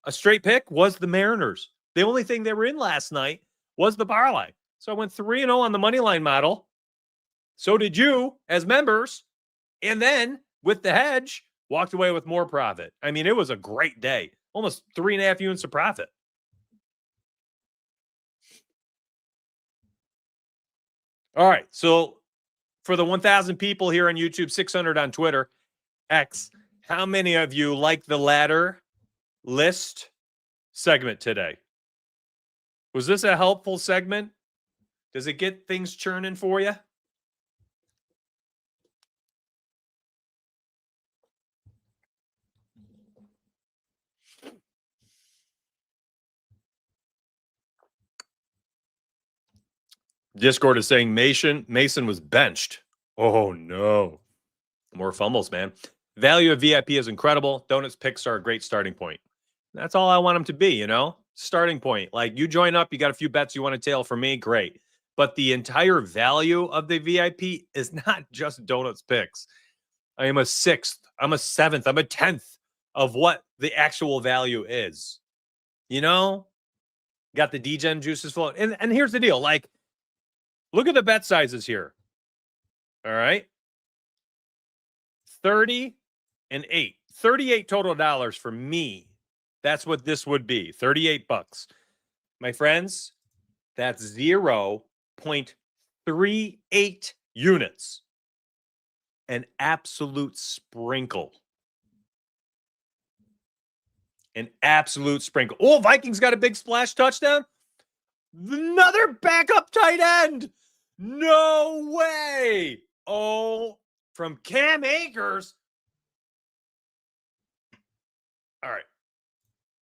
straight pick was the Mariners. The only thing they were in last night was the parlay. So I went 3-0 on the money line model. So did you as members. And then with the hedge, walked away with more profit. I mean, it was a great day. Almost 3.5 units of profit. All right. So for the 1,000 people here on YouTube, 600 on Twitter, X, how many of you like the ladder list segment today? Was this a helpful segment? Does it get things churning for you? Discord is saying Mason was benched. Oh, no. More fumbles, man. Value of VIP is incredible. Donuts picks are a great starting point. That's all I want them to be, starting point. Like you join up, you got a few bets you want to tail for me, great. But the entire value of the VIP is not just Donuts picks. I am a 6th, I'm a 7th, I'm a 10th of what the actual value is. Got the DGen juices flowing. And here's the deal. Like, look at the bet sizes here. All right. 30 and 8. 38 total dollars for me. That's what this would be. $38. My friends, that's 0.38 units. An absolute sprinkle. An absolute sprinkle. Oh, Vikings got a big splash touchdown. Another backup tight end. No way. Oh, from Cam Akers. All right.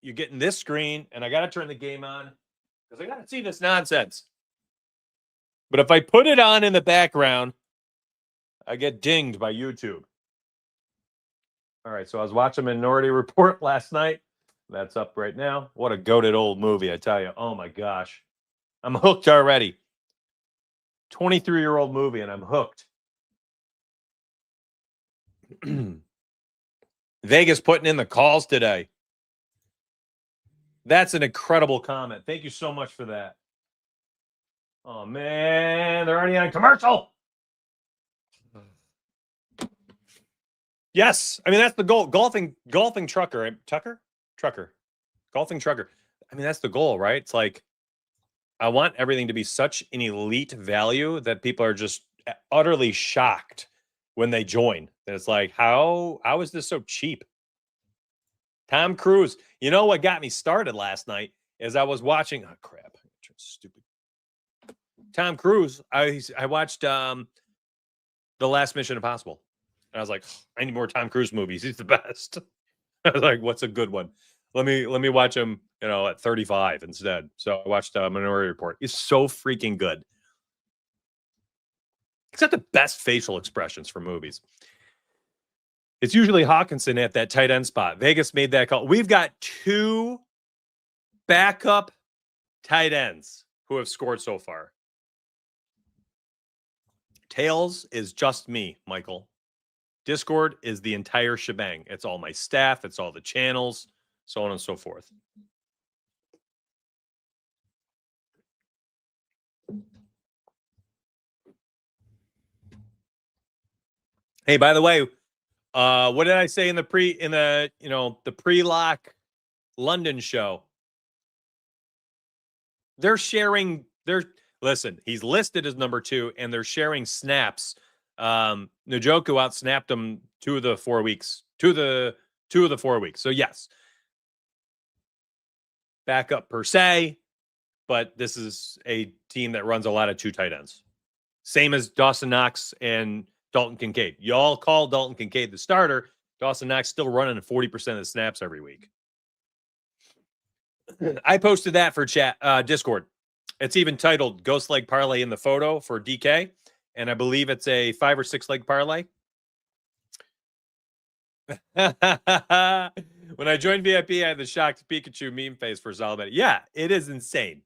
You're getting this screen, and I got to turn the game on because I got to see this nonsense. But if I put it on in the background, I get dinged by YouTube. All right. So I was watching Minority Report last night. That's up right now. What a goated old movie, I tell you. Oh, my gosh. I'm hooked already. 23-year-old movie, and I'm hooked. Vegas putting in the calls today. That's an incredible comment. Thank you so much for that. Oh, man. They're already on commercial. Yes. I mean, that's the goal. Golfing trucker. Trucker. Golfing trucker. I mean, that's the goal, right? It's like, I want everything to be such an elite value that people are just utterly shocked when they join. And it's like, how is this so cheap? Tom Cruise. You know what got me started last night is I was watching. Oh crap! Stupid. Tom Cruise. I watched The Last Mission Impossible, and I was like, I need more Tom Cruise movies. He's the best. I was like, what's a good one? Let me watch him. At 35 instead. So I watched Minority Report. He's so freaking good. He's got the best facial expressions for movies. It's usually Hawkinson at that tight end spot. Vegas made that call. We've got 2 backup tight ends who have scored so far. Tails is just me, Michael. Discord is the entire shebang. It's all my staff. It's all the channels, so on and so forth. Hey, by the way, what did I say in the pre-lock London show? They're sharing listen, he's listed as number 2 and they're sharing snaps. Njoku outsnapped him 2 of the 4 weeks. 2 of the 4 weeks. So yes. Backup per se, but this is a team that runs a lot of 2 tight ends. Same as Dawson Knox and Dalton Kincaid. Y'all call Dalton Kincaid the starter. Dawson Knox still running 40% of the snaps every week. I posted that for chat Discord. It's even titled Ghost Leg Parlay in the photo for DK. And I believe it's a 5 or 6 leg parlay. When I joined VIP, I had the shocked Pikachu meme face for Zalbet. Yeah, it is insane.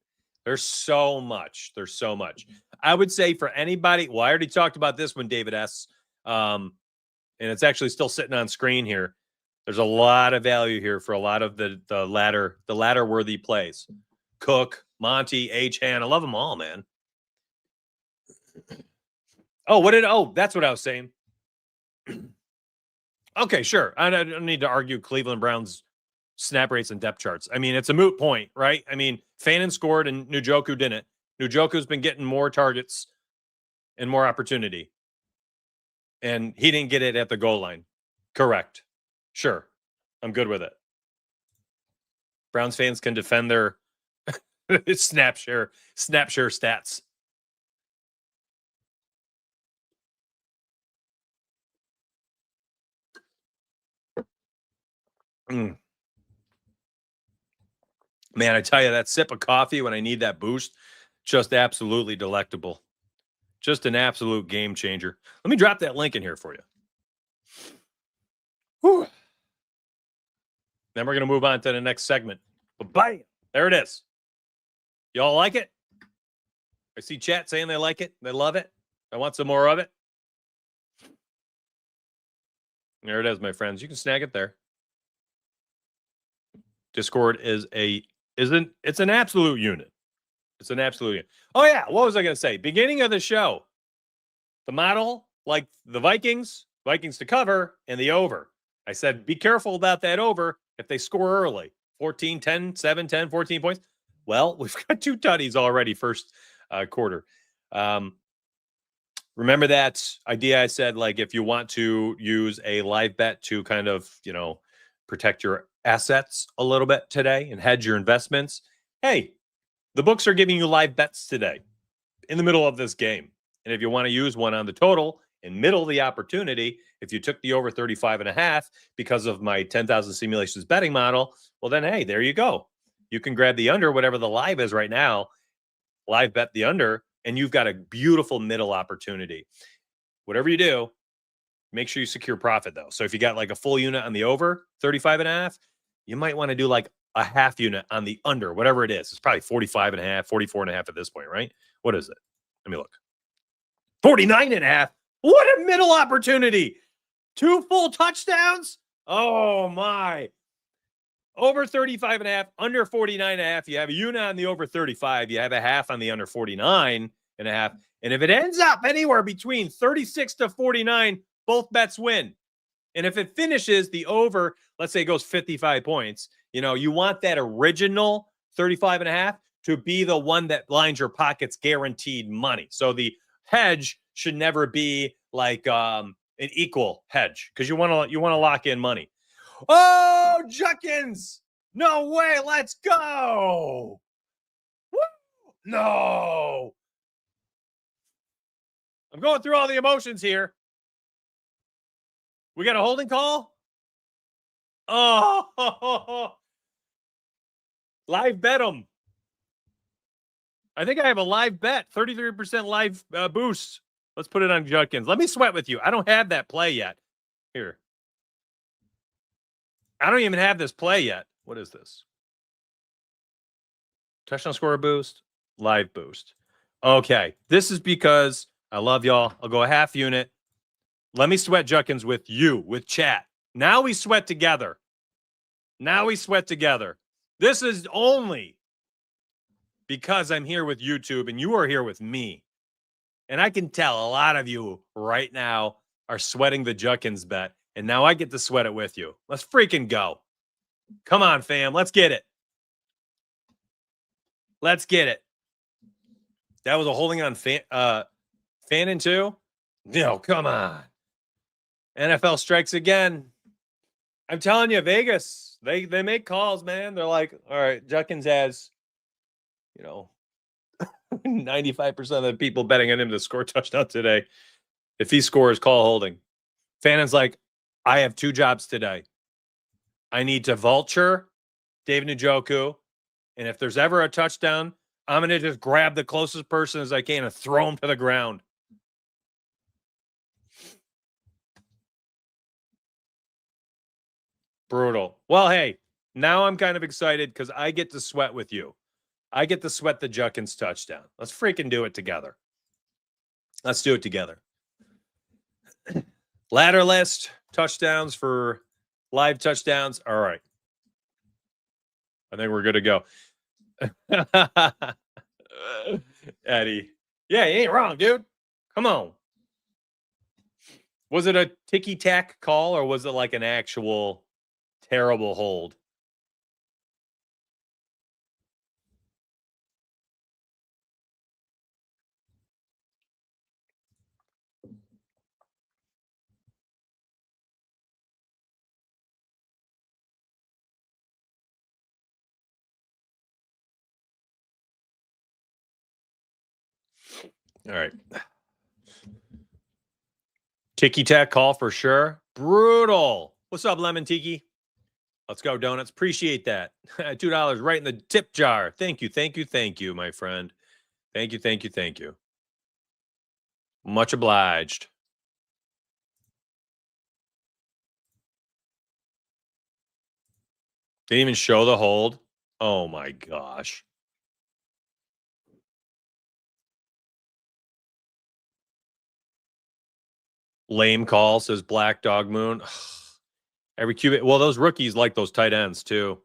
There's so much. There's so much. I would say for anybody, well, I already talked about this one, David S. And it's actually still sitting on screen here. There's a lot of value here for a lot of the ladder worthy plays. Cook, Monty, H-Han. I love them all, man. That's what I was saying. Okay, sure. I don't need to argue Cleveland Browns snap rates and depth charts. I mean, it's a moot point, right? I mean, Fannin scored and Njoku didn't. Njoku's been getting more targets and more opportunity. And he didn't get it at the goal line. Correct. Sure. I'm good with it. Browns fans can defend their snap share stats. Man, I tell you, that sip of coffee when I need that boost, just absolutely delectable. Just an absolute game changer. Let me drop that link in here for you. Whew. Then we're going to move on to the next segment. Bam! There it is. Y'all like it? I see chat saying they like it. They love it. I want some more of it. There it is, my friends. You can snag it there. Discord it's an absolute unit. It's an absolute unit. Oh, yeah. What was I going to say? Beginning of the show, the model, like the Vikings to cover, and the over. I said, be careful about that over if they score early. 14, 10, 7, 10, 14 points. Well, we've got 2 tutties already first quarter. Remember that idea I said, like, if you want to use a live bet to kind of, protect your assets a little bit today and hedge your investments. Hey, the books are giving you live bets today in the middle of this game. And if you want to use one on the total in middle of the opportunity, if you took the over 35.5 because of my 10,000 simulations betting model, well, then, hey, there you go. You can grab the under, whatever the live is right now, live bet the under, and you've got a beautiful middle opportunity. Whatever you do, make sure you secure profit, though. So if you got like a full unit on the over 35.5, you might want to do like a half unit on the under, whatever it is. It's probably 45.5, 44.5 at this point, right? What is it? Let me look. 49.5. What a middle opportunity. 2 full touchdowns. Oh my. Over 35.5, under 49.5. You have a unit on the over 35. You have a half on the under 49.5. And if it ends up anywhere between 36 to 49, both bets win. And if it finishes the over, let's say it goes 55 points, you want that original 35.5 to be the one that lines your pockets guaranteed money. So the hedge should never be like an equal hedge because you want to lock in money. Oh, Juckins! No way! Let's go! Woo! No! I'm going through all the emotions here. We got a holding call? Oh! Live bet them. I think I have a live bet, 33% live boost. Let's put it on Judkins. Let me sweat with you. I don't have that play yet. Here. I don't even have this play yet. What is this? Touchdown scorer boost, live boost. Okay. This is because I love y'all. I'll go a half unit. Let me sweat Judkins with you, with chat. Now we sweat together. This is only because I'm here with YouTube and you are here with me. And I can tell a lot of you right now are sweating the Judkins bet, and now I get to sweat it with you. Let's freaking go. Come on, fam. Let's get it. Let's get it. That was a holding on Fannin too? No, come on. NFL strikes again. I'm telling you, Vegas, they make calls, man. They're like, all right, Judkins has, 95% of the people betting on him to score touchdown today. If he scores, call holding. Fannin's like, I have 2 jobs today. I need to vulture David Njoku, and if there's ever a touchdown, I'm going to just grab the closest person as I can and throw him to the ground. Brutal. Well, hey, now I'm kind of excited because I get to sweat with you. I get to sweat the Judkins touchdown. Let's freaking do it together. Let's do it together. Ladder list, touchdowns for live touchdowns. All right. I think we're good to go. Eddie. Yeah, you ain't wrong, dude. Come on. Was it a ticky-tack call or was it like an actual terrible hold? All right. Ticky-tack call for sure. Brutal. What's up, Lemon Tiki? Let's go, Donuts. Appreciate that. $2 right in the tip jar. Thank you, thank you, thank you, my friend. Thank you, thank you, thank you. Much obliged. Didn't even show the hold. Oh, my gosh. Lame call, says Black Dog Moon. Every QB. Well, those rookies like those tight ends, too.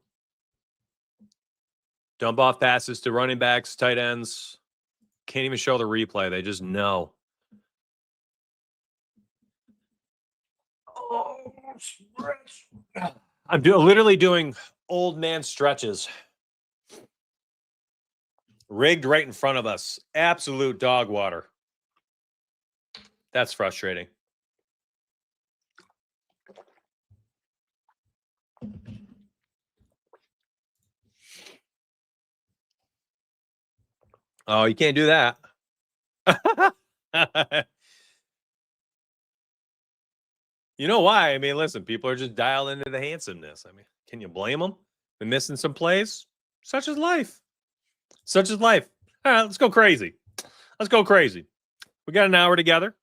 Dump off passes to running backs, tight ends. Can't even show the replay. They just know. Oh, stretch. I'm literally doing old man stretches. Rigged right in front of us. Absolute dog water. That's frustrating. Oh, you can't do that. You know why? I mean, listen, people are just dialed into the handsomeness. I mean, can you blame them? They're missing some plays. Such is life. Such is life. All right, let's go crazy. Let's go crazy. We got an hour together.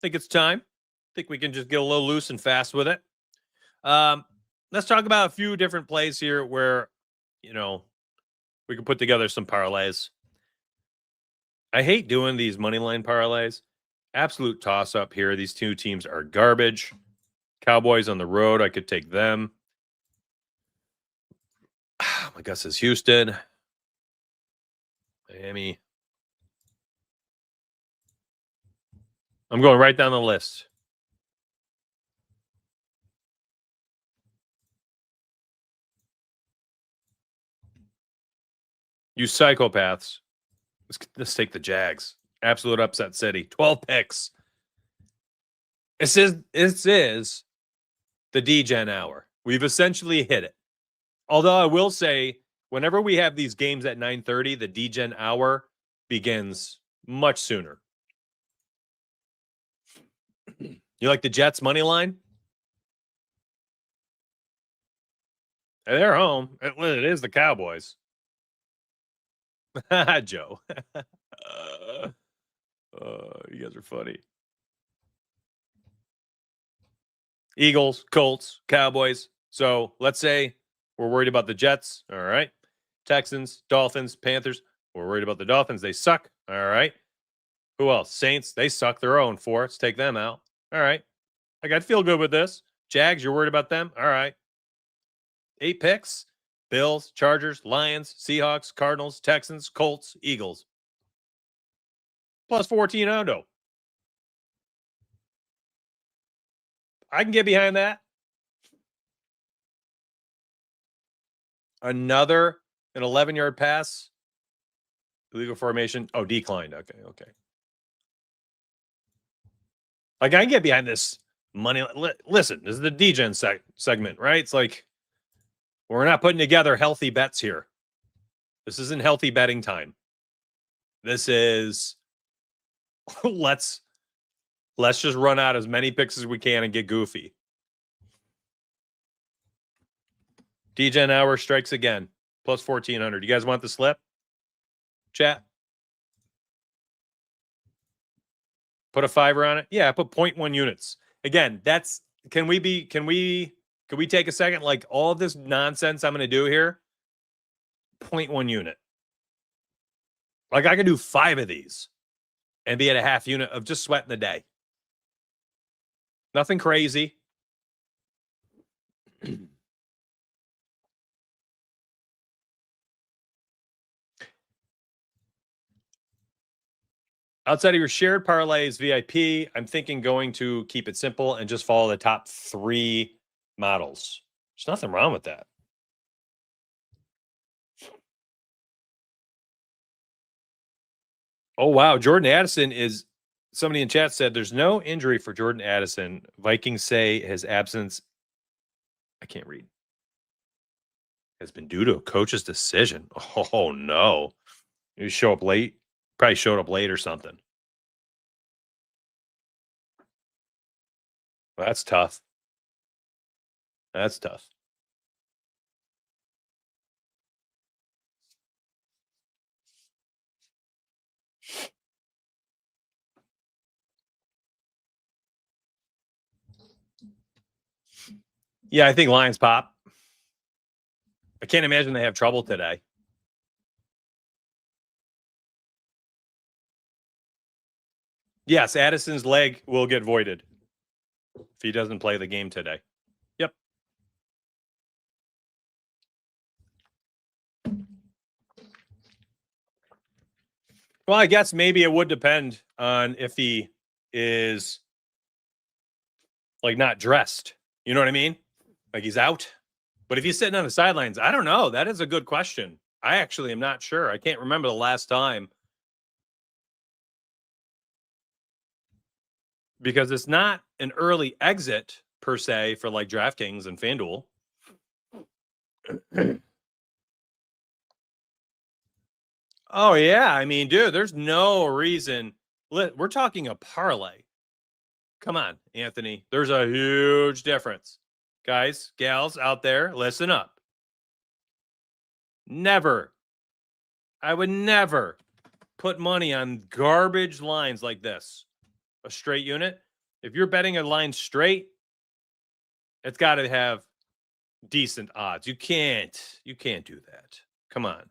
Think it's time. Think we can just get a little loose and fast with it. Let's talk about a few different plays here where, we can put together some parlays. I hate doing these money line parlays. Absolute toss up here. These 2 teams are garbage. Cowboys on the road. I could take them. My guess is Houston. Miami. I'm going right down the list. You psychopaths. Let's take the Jags. Absolute upset city. 12 picks. This is the D-Gen hour. We've essentially hit it. Although I will say, whenever we have these games at 9:30, the D-Gen hour begins much sooner. You like the Jets money line? They're home. It is the Cowboys. Joe. You guys are funny. Eagles, Colts, Cowboys. So let's say we're worried about the Jets. All right. Texans, Dolphins, Panthers. We're worried about the Dolphins. They suck. All right. Who else? Saints. They suck. They're 0-4. Let's take them out. All right. I'd feel good with this. Jags, you're worried about them? All right. 8 picks. Bills, Chargers, Lions, Seahawks, Cardinals, Texans, Colts, Eagles. Plus 14 Ondo. I can get behind that. An 11-yard pass. Illegal formation. Oh, declined. Okay. Like, I can get behind this money. Listen, this is the DGen segment, right? It's like, we're not putting together healthy bets here. This isn't healthy betting time. This is let's just run out as many picks as we can and get goofy. DGen hour strikes again. Plus 1,400. You guys want the slip? Chat? Put a 5 on it? Yeah, I put 0.1 units. Again, that's can we take a second? Like, all this nonsense I'm gonna do here, 0.1 unit. Like, I could do 5 of these and be at a half unit of just sweating the day. Nothing crazy. Outside of your shared parlays, VIP, I'm thinking going to keep it simple and just follow the top 3 models. There's nothing wrong with that. Oh, wow. Jordan Addison is, somebody in chat said there's no injury for Jordan Addison. Vikings say his absence, I can't read, has been due to a coach's decision. Oh, no. You show up late. Probably showed up late or something. Well, that's tough. That's tough. Yeah, I think Lions pop. I can't imagine they have trouble today. Yes, Addison's leg will get voided if he doesn't play the game today. Yep. Well, I guess maybe it would depend on if he is like not dressed. You know what I mean? Like, he's out. But if he's sitting on the sidelines, I don't know. That is a good question. I actually am not sure. I can't remember the last time. Because it's not an early exit per se for like DraftKings and FanDuel. Oh, yeah. I mean, dude, there's no reason. We're talking a parlay. Come on, Anthony. There's a huge difference. Guys, gals out there, listen up. Never. I would never put money on garbage lines like this. A straight unit. If you're betting a line straight, it's got to have decent odds. You can't do that. Come on.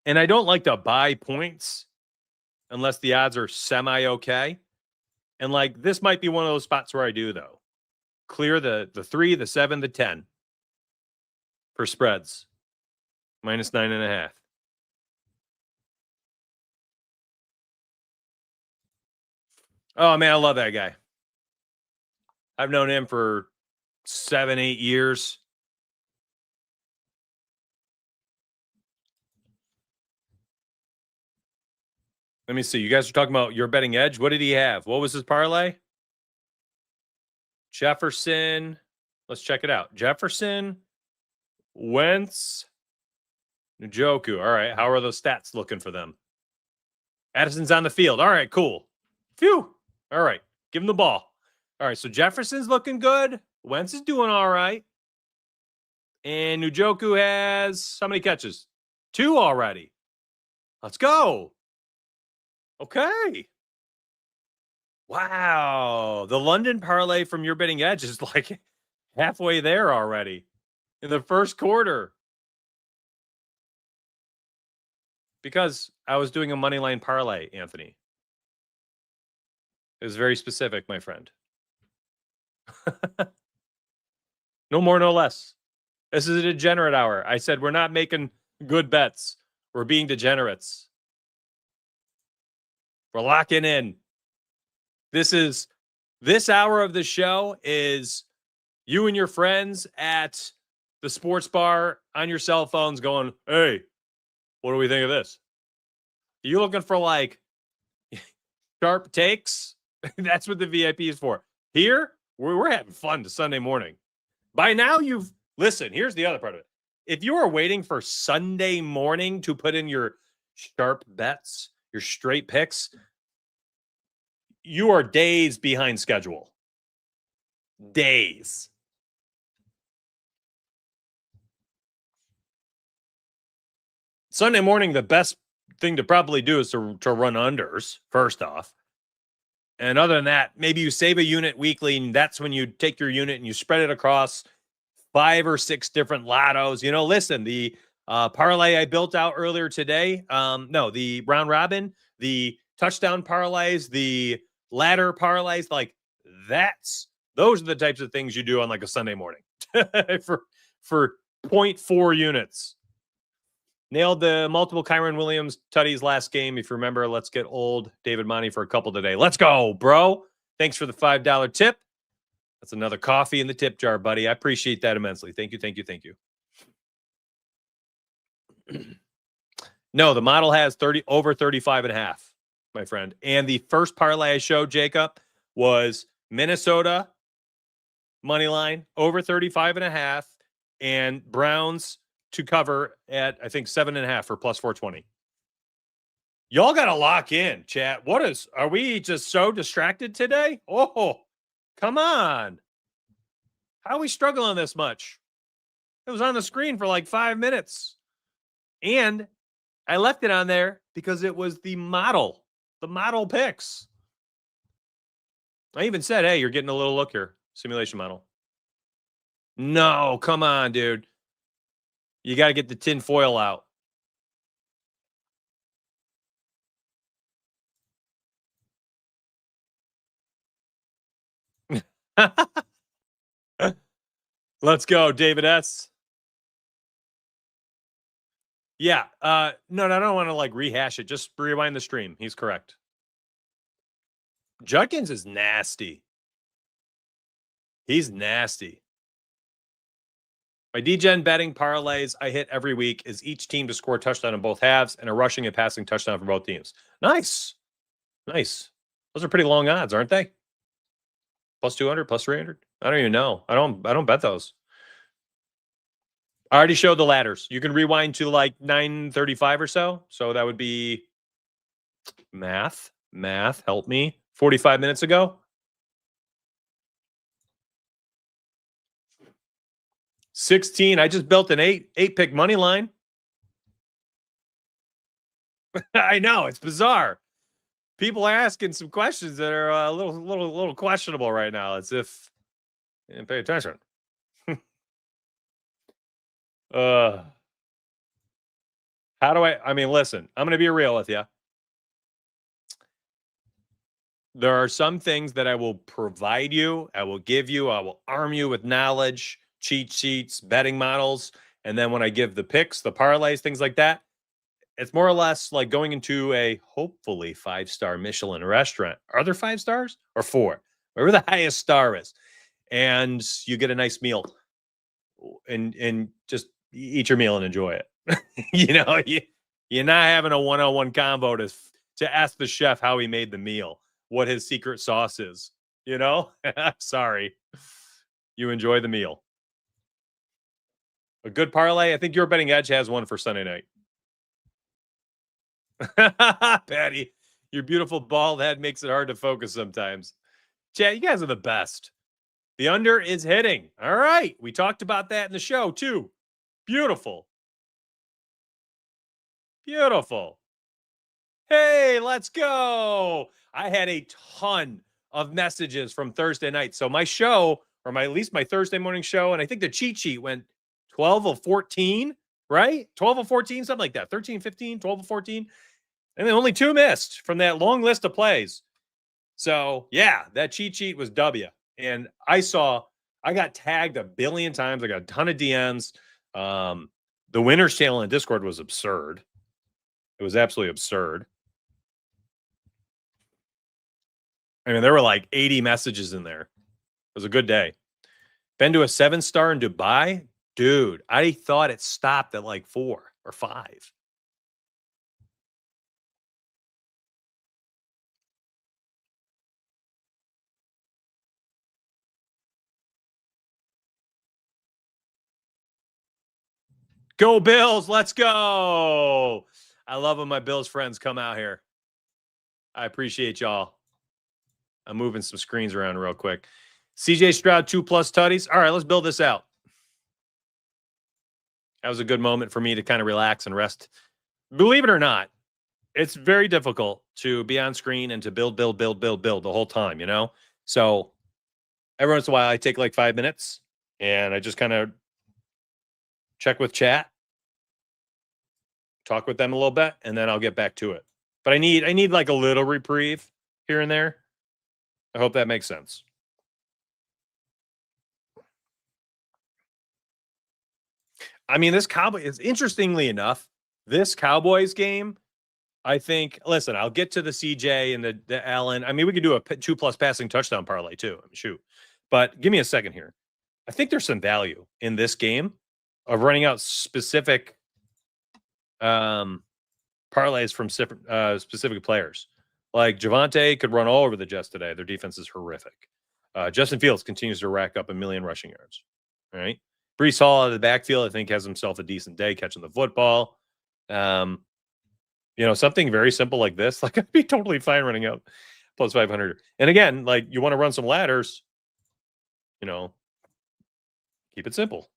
And I don't like to buy points unless the odds are semi okay. And like, this might be one of those spots where I do, though. Clear the 3, the 7, the 10 for spreads. Minus 9.5. Oh, man, I love that guy. I've known him for 7, 8 years. Let me see. You guys are talking about your betting edge. What did he have? What was his parlay? Jefferson. Let's check it out. Jefferson, Wentz, Njoku. All right. How are those stats looking for them? Addison's on the field. All right, cool. Phew. All right. Give him the ball. All right. So Jefferson's looking good. Wentz is doing all right. And Njoku has how many catches? 2 already. Let's go. Okay. Wow. The London parlay from your betting edge is like halfway there already in the first quarter. Because I was doing a money line parlay, Anthony. It was very specific, my friend. No more, no less. This is a degenerate hour. I said we're not making good bets. We're being degenerates. We're locking in. This is This hour of the show is you and your friends at the sports bar on your cell phones going, hey, what do we think of this? Are you looking for like sharp takes? That's what the VIP is for. Here, we're having fun to Sunday morning. By now, listen, here's the other part of it. If you are waiting for Sunday morning to put in your sharp bets, your straight picks, you are days behind schedule. Days. Sunday morning, the best thing to probably do is to run unders, first off. And other than that, maybe you save a unit weekly, and that's when you take your unit and you spread it across 5 or 6 different lottos. You know, listen, the parlay I built out earlier today, the round robin, the touchdown parlays, the ladder parlays, like those are the types of things you do on like a Sunday morning for 0.4 units. Nailed the multiple Kyron Williams tutties last game. If you remember, let's get old David Monty for a couple today. Let's go, bro. Thanks for the $5 tip. That's another coffee in the tip jar, buddy. I appreciate that immensely. Thank you, thank you, thank you. No, the model has over 35.5, my friend. And the first parlay I showed, Jacob, was Minnesota money line over 35.5 and Browns to cover at, I think, 7.5 for plus 420. Y'all got to lock in, chat. Are we just so distracted today? Oh, come on. How are we struggling this much? It was on the screen for like 5 minutes. And I left it on there because it was the model picks. I even said, hey, you're getting a little look here. Simulation model. No, come on, dude. You got to get the tin foil out. Let's go, David S. Yeah. No, I don't want to like rehash it. Just rewind the stream. He's correct. Judkins is nasty. He's nasty. My DGen betting parlays I hit every week is each team to score a touchdown in both halves and a rushing and passing touchdown for both teams. Nice. Nice. Those are pretty long odds, aren't they? Plus 200, plus 300? I don't even know. I don't bet those. I already showed the ladders. You can rewind to like 9:35 or so. So that would be math. Help me. 45 minutes ago. 16. I just built an 8-pick money line. I know, it's bizarre. People are asking some questions that are a little questionable right now. As if you didn't pay attention. How do I mean, listen, I'm going to be real with you. There are some things that I will provide you, I will give you, I will arm you with knowledge, cheat sheets, betting models. And then when I give the picks, the parlays, things like that, it's more or less like going into a hopefully 5-star Michelin restaurant. Are there 5 stars or 4? Wherever the highest star is. And you get a nice meal and just eat your meal and enjoy it. You're not having a one-on-one combo to ask the chef how he made the meal, what his secret sauce is. Sorry. You enjoy the meal. A good parlay. I think Your Betting Edge has one for Sunday night. Patty, your beautiful bald head makes it hard to focus sometimes. Chat, you guys are the best. The under is hitting. All right. We talked about that in the show too. Beautiful. Beautiful. Hey, let's go. I had a ton of messages from Thursday night. So my show, or at least my Thursday morning show, and I think the cheat sheet went 12 of 14, right? 12 of 14, something like that. 13, 15, 12 of 14. And then only 2 missed from that long list of plays. So, yeah, that cheat sheet was W. And I got tagged a billion times. I got a ton of DMs. The winner's channel in Discord was absurd. It was absolutely absurd. I mean, there were like 80 messages in there. It was a good day. Been to a 7-star in Dubai? Dude, I thought it stopped at like 4 or 5. Go Bills, let's go. I love when my Bills friends come out here. I appreciate y'all. I'm moving some screens around real quick. CJ Stroud, 2+ tutties. All right, let's build this out. That was a good moment for me to kind of relax and rest. Believe it or not, it's very difficult to be on screen and to build the whole time, you know? So every once in a while, I take like 5 minutes and I just kind of check with chat, talk with them a little bit, and then I'll get back to it. But I need like a little reprieve here and there. I hope that makes sense. I mean, this Cowboy is interestingly enough, this Cowboys game, I think, listen, I'll get to the CJ and the Allen. I mean, we could do a 2+ passing touchdown parlay too. I mean, shoot. But give me a second here. I think there's some value in this game of running out specific parlays from specific players. Like Javonte could run all over the Jets today. Their defense is horrific. Justin Fields continues to rack up 1 million rushing yards. All right. Breece Hall out of the backfield, I think, has himself a decent day catching the football. You know, something very simple like this, like I'd be totally fine running out plus 500. And again, like you want to run some ladders, you know, keep it simple.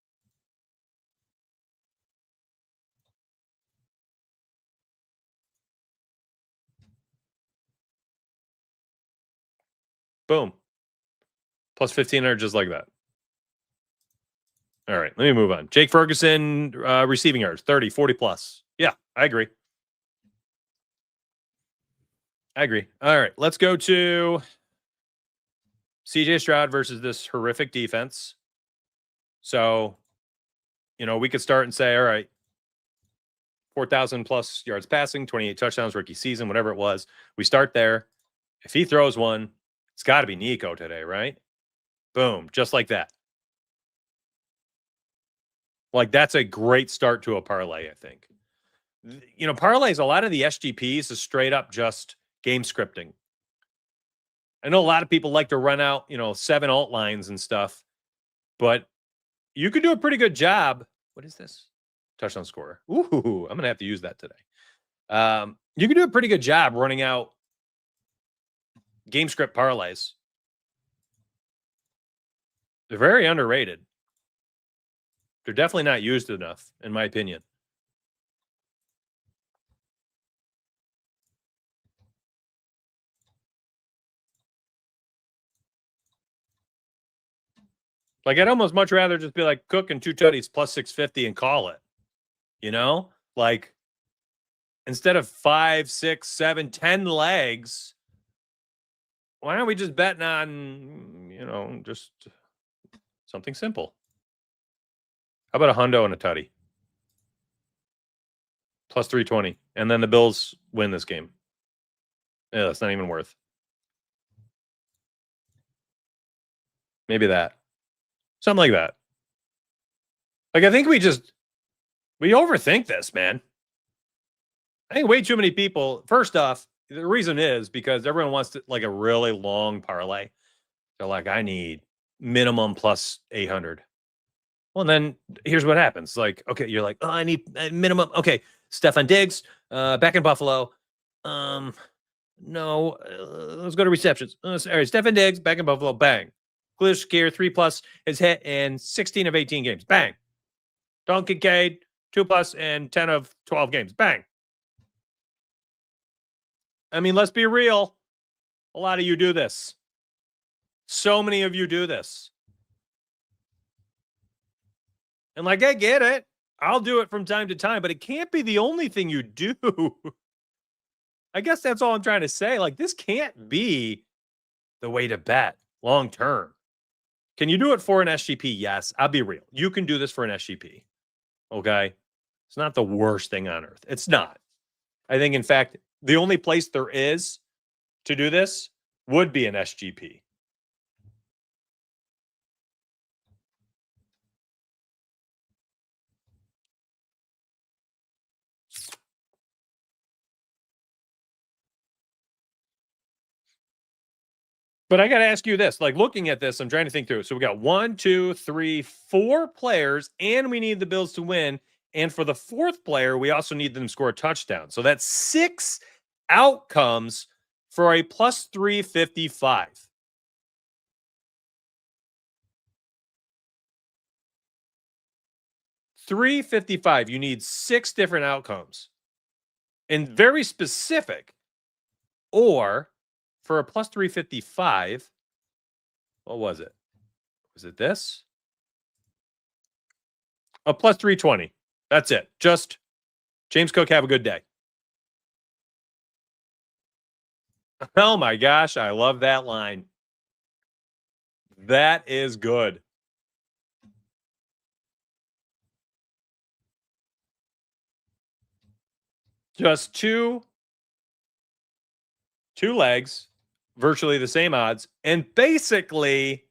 Boom. Plus 1,500 just like that. All right, let me move on. Jake Ferguson, receiving yards, 30, 40 plus. Yeah, I agree. All right, let's go to CJ Stroud versus this horrific defense. So, you know, we could start and say, all right, 4,000 plus yards passing, 28 touchdowns, rookie season, whatever it was. We start there. If he throws one, it's got to be Nico today, right? Boom, just like that. Like, that's a great start to a parlay, I think. You know, parlays, a lot of the SGPs is straight up just game scripting. I know a lot of people like to run out, you know, 7 alt lines and stuff, but you could do a pretty good job. What is this? Touchdown scorer. Ooh, I'm going to have to use that today. You can do a pretty good job running out game script parlays. They're very underrated. They're definitely not used enough, in my opinion. Like, I'd almost much rather just be like Cook and 2 tutties plus 650 and call it. You know? Like, instead of 5, 6, 7, 10 legs, why aren't we just betting on, you know, just something simple? How about a hundo and a tutty? Plus 320. And then the Bills win this game. Yeah, that's not even worth. Maybe that. Something like that. Like, I think we overthink this, man. I think way too many people, first off, the reason is because everyone wants to, like, a really long parlay. They're like, I need minimum plus 800. Well, then here's what happens. Like, okay, you're like, oh, I need minimum. Okay, Stefan Diggs, back in Buffalo. No, let's go to receptions. All right, Stefan Diggs, back in Buffalo. Bang. Khalil Shakir, 3+ is hit in 16 of 18 games. Bang. Dalton Kincaid, 2+ and 10 of 12 games. Bang. I mean, let's be real. A lot of you do this. So many of you do this. And like, I get it. I'll do it from time to time, but it can't be the only thing you do. I guess that's all I'm trying to say. Like, this can't be the way to bet long term. Can you do it for an SGP? Yes. I'll be real. You can do this for an SGP. Okay. It's not the worst thing on earth. It's not. I think, in fact, the only place there is to do this would be an SGP. But I got to ask you this, like looking at this, I'm trying to think through. So we got 1, 2, 3, 4 players, and we need the Bills to win. And for the fourth player, we also need them to score a touchdown. So that's 6 outcomes for a plus 355. $355. You need 6 different outcomes and very specific. Or for a plus 355, what was it? Was it this? A plus 320. That's it. Just James Cook, have a good day. Oh my gosh, I love that line. That is good. Just two legs, virtually the same odds, and basically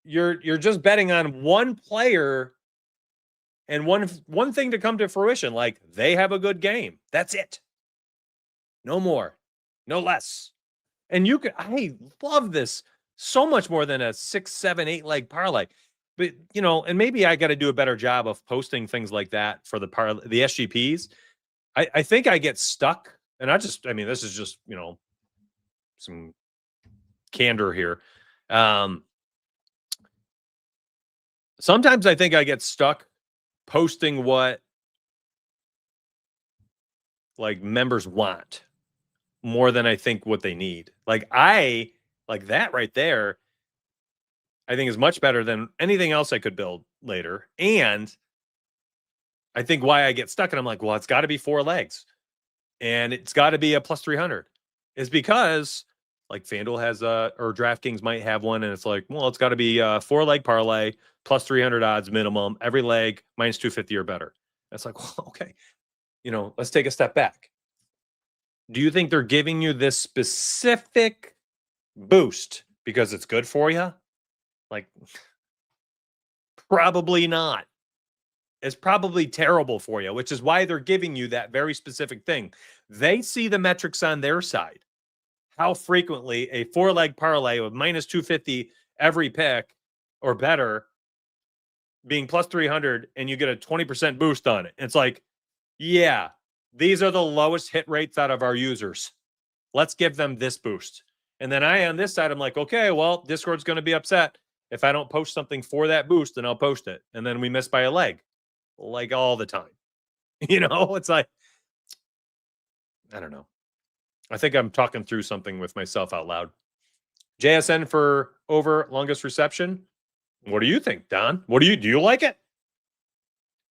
you're just betting on one player and one thing to come to fruition, like they have a good game. That's it. No more, no less. And I love this so much more than a 6, 7, 8 leg parlay. But and maybe I got to do a better job of posting things like that for the SGPs. I think I get stuck, and this is just some candor here. Sometimes I think I get stuck posting what like members want more than I think what they need. Like that right there, I think is much better than anything else I could build later. And I think why I get stuck and I'm like, well, it's got to be 4 legs and it's got to be a plus 300 is because like FanDuel has or DraftKings might have one. And it's like, well, it's got to be a 4-leg parlay plus 300 odds minimum, every leg minus 250 or better. It's like, well, okay, let's take a step back. Do you think they're giving you this specific boost because it's good for you? Like, probably not. It's probably terrible for you, which is why they're giving you that very specific thing. They see the metrics on their side. How frequently a 4-leg parlay with minus 250 every pick or better being plus 300 and you get a 20% boost on it. It's like, yeah, these are the lowest hit rates out of our users. Let's give them this boost. And then on this side, I'm like, okay, well, Discord's going to be upset if I don't post something for that boost, then I'll post it. And then we miss by a leg, like all the time. It's like, I don't know. I think I'm talking through something with myself out loud. JSN for over longest reception. What do you think, Don? Do you like it?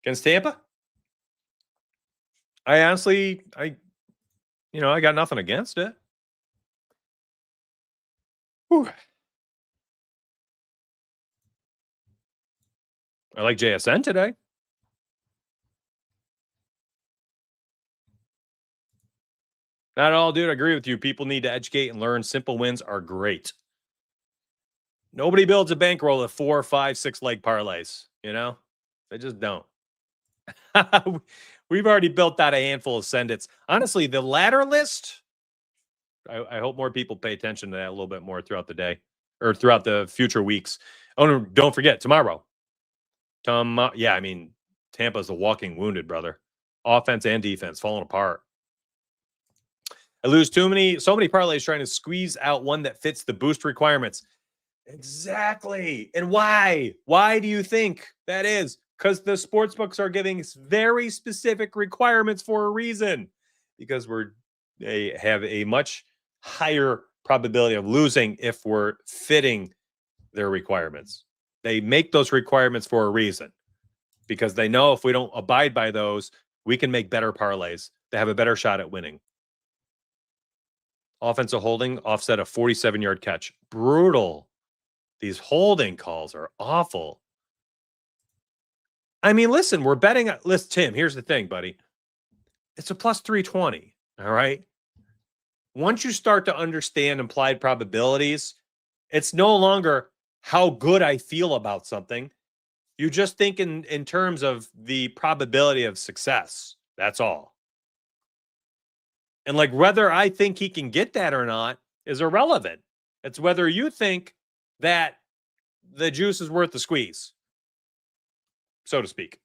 Against Tampa? I honestly, I got nothing against it. Whew. I like JSN today. Not at all, dude. I agree with you. People need to educate and learn. Simple wins are great. Nobody builds a bankroll of 4, 5, 6 leg parlays. They just don't. We've already built out a handful of send-its. Honestly, the ladder list, I hope more people pay attention to that a little bit more throughout the day or throughout the future weeks. Oh, no, don't forget, tomorrow. Tampa's a walking wounded, brother. Offense and defense falling apart. I lose so many parlays trying to squeeze out one that fits the boost requirements. Exactly. And why? Why do you think that is? Because the sports books are giving very specific requirements for a reason. Because they have a much higher probability of losing if we're fitting their requirements. They make those requirements for a reason. Because they know if we don't abide by those, we can make better parlays. They have a better shot at winning. Offensive holding, offset a 47-yard catch. Brutal. These holding calls are awful. Listen, we're betting. Listen, Tim, here's the thing, buddy. It's a plus 320. All right. once you start to understand implied probabilities, it's no longer how good I feel about something. You just think in terms of the probability of success. That's all. And like whether I think he can get that or not is irrelevant. It's whether you think that the juice is worth the squeeze, so to speak.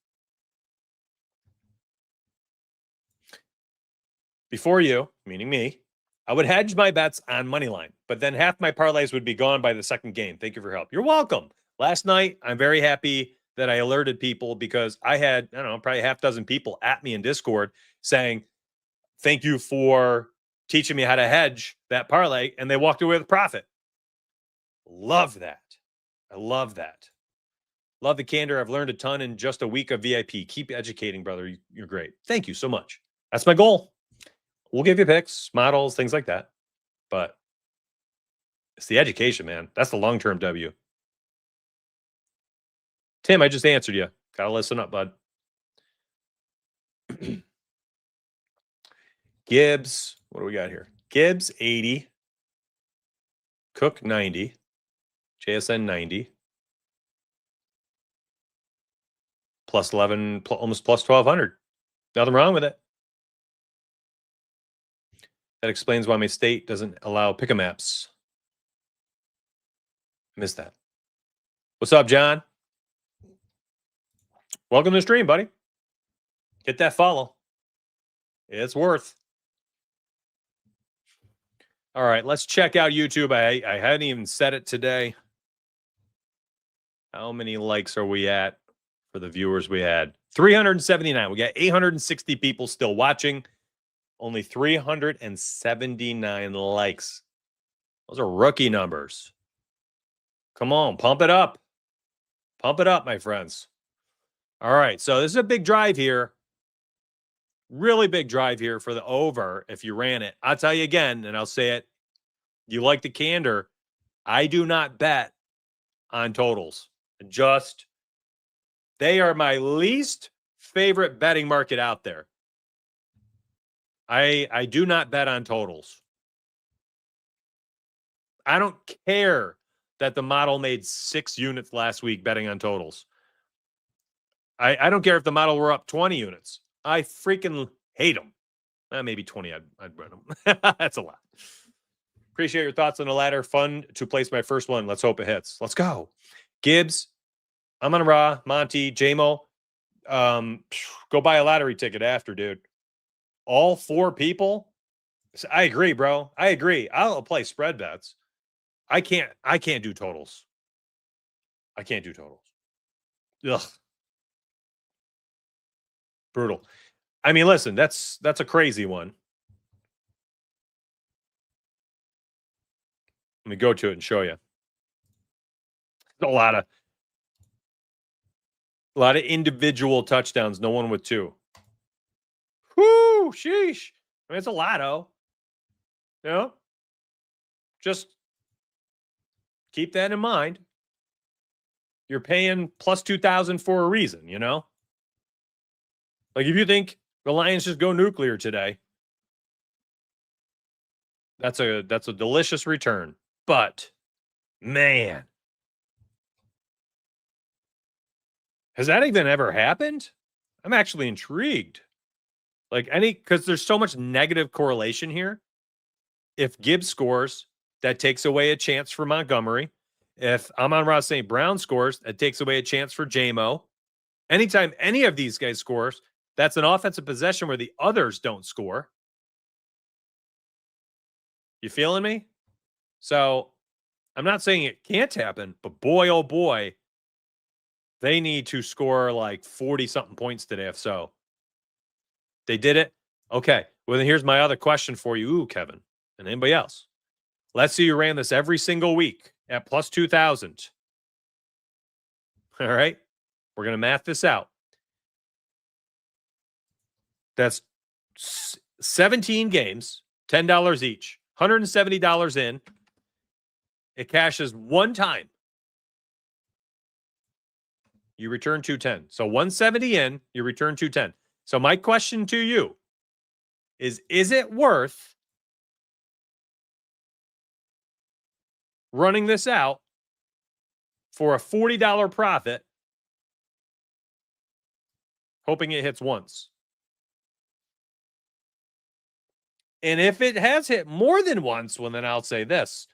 Before you, meaning me, I would hedge my bets on money line, but then half my parlays would be gone by the second game. Thank you for your help. You're welcome. Last night, I'm very happy that I alerted people because I had, I don't know, probably half dozen people at me in Discord saying, thank you for teaching me how to hedge that parlay. And they walked away with profit. Love that. I love that. Love the candor. I've learned a ton in just a week of VIP. Keep educating, brother. You're great. Thank you so much. That's my goal. We'll give you picks, models, things like that. But it's the education, man. That's the long-term W. Tim, I just answered you. Gotta listen up, bud. Gibbs, what do we got here? Gibbs, 80. Cook, 90. JSN, 90. Plus 11, almost plus 1,200. Nothing wrong with it. That explains why my state doesn't allow pick-a-maps. Missed that. What's up, John? Welcome to the stream, buddy. Hit that follow. It's worth. All right, let's check out YouTube. I hadn't even said it today. How many likes are we at for the viewers we had? 379. We got 860 people still watching. Only 379 likes. Those are rookie numbers. Come on, pump it up. Pump it up, my friends. All right, so this is a big drive here. Really big drive here for the over if you ran it. I'll tell you again, and I'll say it. You like the candor. I do not bet on totals. Just, they are my least favorite betting market out there. I do not bet on totals. I don't care that the model made 6 units last week betting on totals. I don't care if the model were up 20 units. I freaking hate them. Maybe 20, I'd run them. That's a lot. Appreciate your thoughts on the ladder. Fun to place my first one. Let's hope it hits. Let's go. Gibbs, Amon-Ra, Monty, JMO. Go buy a lottery ticket after, dude. All 4 people. I agree, bro. I agree. I'll play spread bets. I can't do totals. I can't do totals. Ugh. Brutal. I mean, listen, that's a crazy one. Let me go to it and show you. A lot of individual touchdowns. No one with 2. Whoo, sheesh. I mean, it's a lotto. You know? Just keep that in mind. You're paying plus 2,000 for a reason, you know? Like if you think the Lions just go nuclear today, that's a delicious return. But man, has that even ever happened? I'm actually intrigued. Like because there's so much negative correlation here. If Gibbs scores, that takes away a chance for Montgomery. If Amon-Ra St. Brown scores, that takes away a chance for JMO. Anytime any of these guys scores, that's an offensive possession where the others don't score. You feeling me? So I'm not saying it can't happen, but boy, oh boy, they need to score like 40-something points today if so. They did it? Okay. Well, then here's my other question for you, Kevin, and anybody else. Let's say you ran this every single week at plus 2,000. All right? We're going to math this out. That's 17 games, $10 each, $170 in. It cashes one time. You return 210. So 170 in, you return 210. So my question to you is it worth running this out for a $40 profit, hoping it hits once. And if it has hit more than once, well, then I'll say this.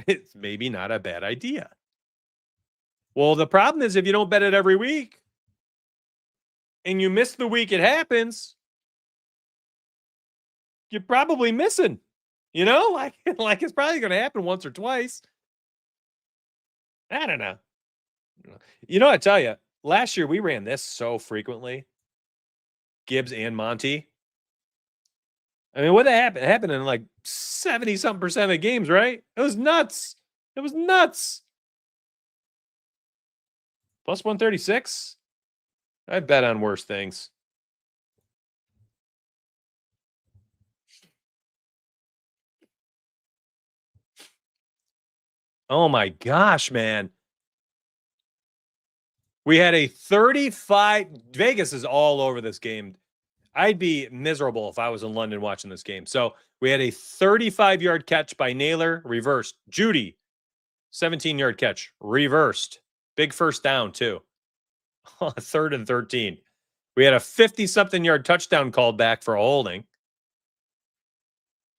It's maybe not a bad idea. Well, the problem is if you don't bet it every week and you miss the week it happens, you're probably missing. You know, like it's probably going to happen once or twice. I don't know. You know, I tell you, last year we ran this so frequently. Gibbs and Monty. I mean, what happened? It happened in like 70-something% of the games, right? It was nuts. It was nuts. Plus 136. I bet on worse things. Oh my gosh, man. We had a 35. Vegas is all over this game. I'd be miserable if I was in London watching this game. So we had a 35-yard catch by Naylor, reversed. Judy, 17-yard catch, reversed. Big first down, too. 3rd and 13. We had a 50-something yard touchdown called back for a holding.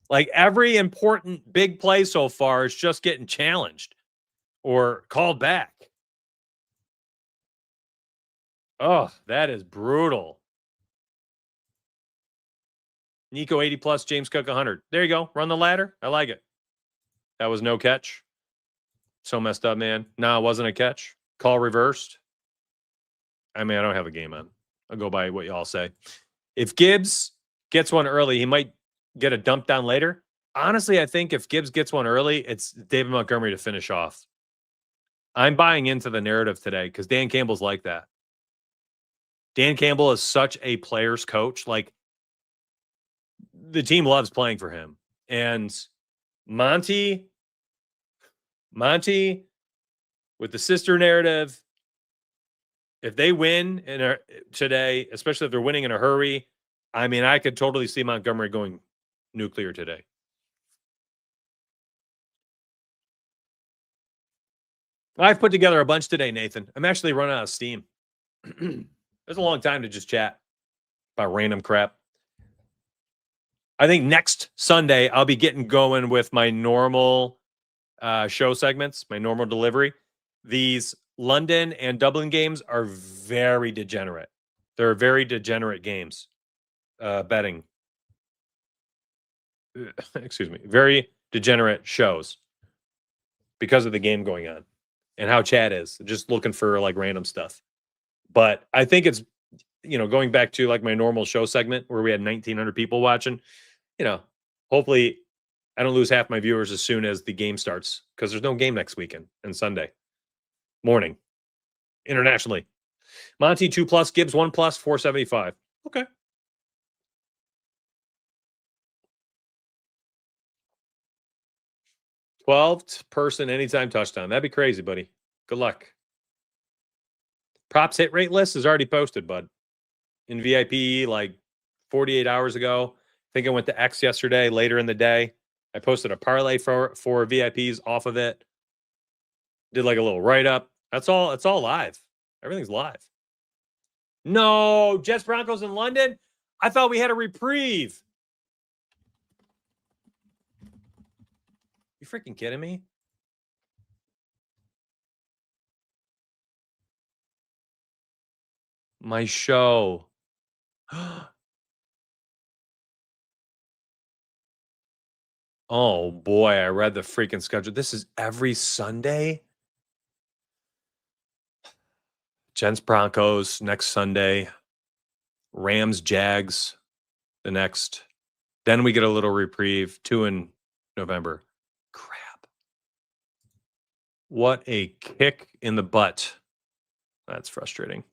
Like every important big play so far is just getting challenged or called back. Oh, that is brutal. Nico 80 plus, James Cook 100. There you go. Run the ladder. I like it. That was no catch. So messed up, man. No, it wasn't a catch. Call reversed. I mean, I don't have a game on. I'll go by what y'all say. If Gibbs gets one early, he might get a dump down later. Honestly, I think if Gibbs gets one early, it's David Montgomery to finish off. I'm buying into the narrative today because Dan Campbell's like that. Dan Campbell is such a player's coach. Like, the team loves playing for him. And Monty, with the sister narrative, if they win today, especially if they're winning in a hurry, I mean, I could totally see Montgomery going nuclear today. I've put together a bunch today, Nathan. I'm actually running out of steam. It's a long time to just chat about random crap. I think next Sunday, I'll be getting going with my normal show segments, my normal delivery. These London and Dublin games are very degenerate. They're very degenerate games. Betting. Excuse me. Very degenerate shows because of the game going on and how Chad is. Just looking for like random stuff. But I think it's, going back to like my normal show segment where we had 1,900 people watching, hopefully I don't lose half my viewers as soon as the game starts because there's no game next weekend and Sunday morning internationally. Monty 2 plus, Gibbs 1 plus, 475. Okay. $12 anytime touchdown. That'd be crazy, buddy. Good luck. Props hit rate list is already posted, bud. In VIP, like 48 hours ago. I think I went to X yesterday, later in the day. I posted a parlay for VIPs off of it. Did like a little write-up. That's all. It's all live. Everything's live. No, Jets Broncos in London? I thought we had a reprieve. You freaking kidding me? My show. Oh boy, I read the freaking schedule. This is every Sunday. Jets Broncos next Sunday. Rams Jags the next. Then we get a little reprieve. 2 in November. Crap. What a kick in the butt. That's frustrating.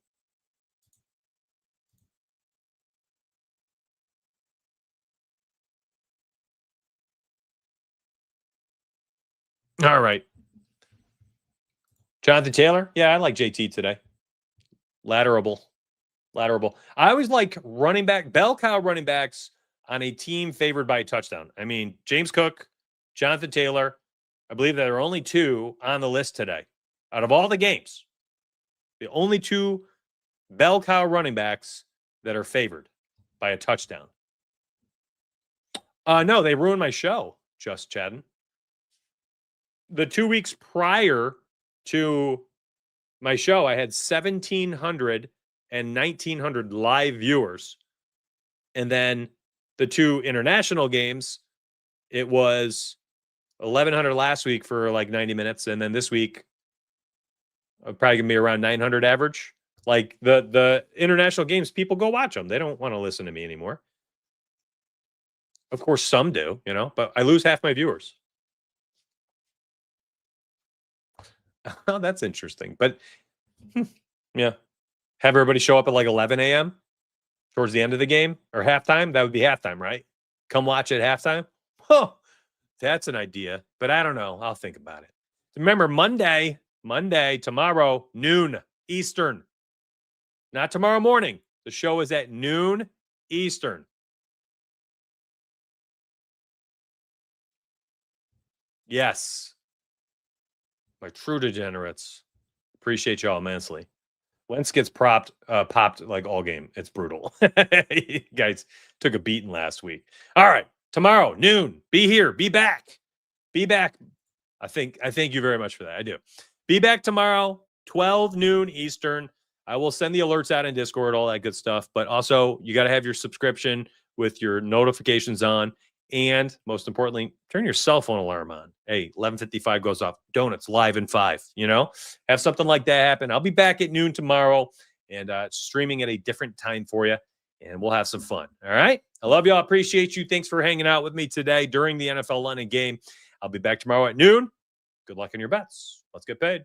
All right. Jonathan Taylor? Yeah, I like JT today. Laterable. I always like running back, bell cow running backs on a team favored by a touchdown. I mean, James Cook, Jonathan Taylor, I believe there are only 2 on the list today. Out of all the games, the only 2 bell cow running backs that are favored by a touchdown. No, they ruined my show, just chatting. The 2 weeks prior to my show, I had 1,700 and 1,900 live viewers. And then the 2 international games, it was 1,100 last week for like 90 minutes. And then this week, probably gonna be around 900 average. Like the international games, people go watch them. They don't want to listen to me anymore. Of course, some do, but I lose half my viewers. Oh, that's interesting. But yeah, have everybody show up at like 11 a.m. towards the end of the game or halftime. That would be halftime, right? Come watch at halftime. Oh, that's an idea, but I don't know. I'll think about it. Remember, Monday, tomorrow, noon Eastern. Not tomorrow morning. The show is at noon Eastern. Yes. My true degenerates. Appreciate y'all immensely. Wentz gets popped like all game. It's brutal. You guys took a beating last week. All right. Tomorrow, noon. Be here. Be back. Be back. I thank you very much for that. I do. Be back tomorrow, 12 noon Eastern. I will send the alerts out in Discord, all that good stuff. But also, you got to have your subscription with your notifications on. And most importantly, turn your cell phone alarm on. Hey, 11:55 goes off. Donuts live in 5. Have something like that happen. I'll be back at noon tomorrow and streaming at a different time for you. And we'll have some fun. All right. I love y'all. Appreciate you. Thanks for hanging out with me today during the NFL London game. I'll be back tomorrow at noon. Good luck in your bets. Let's get paid.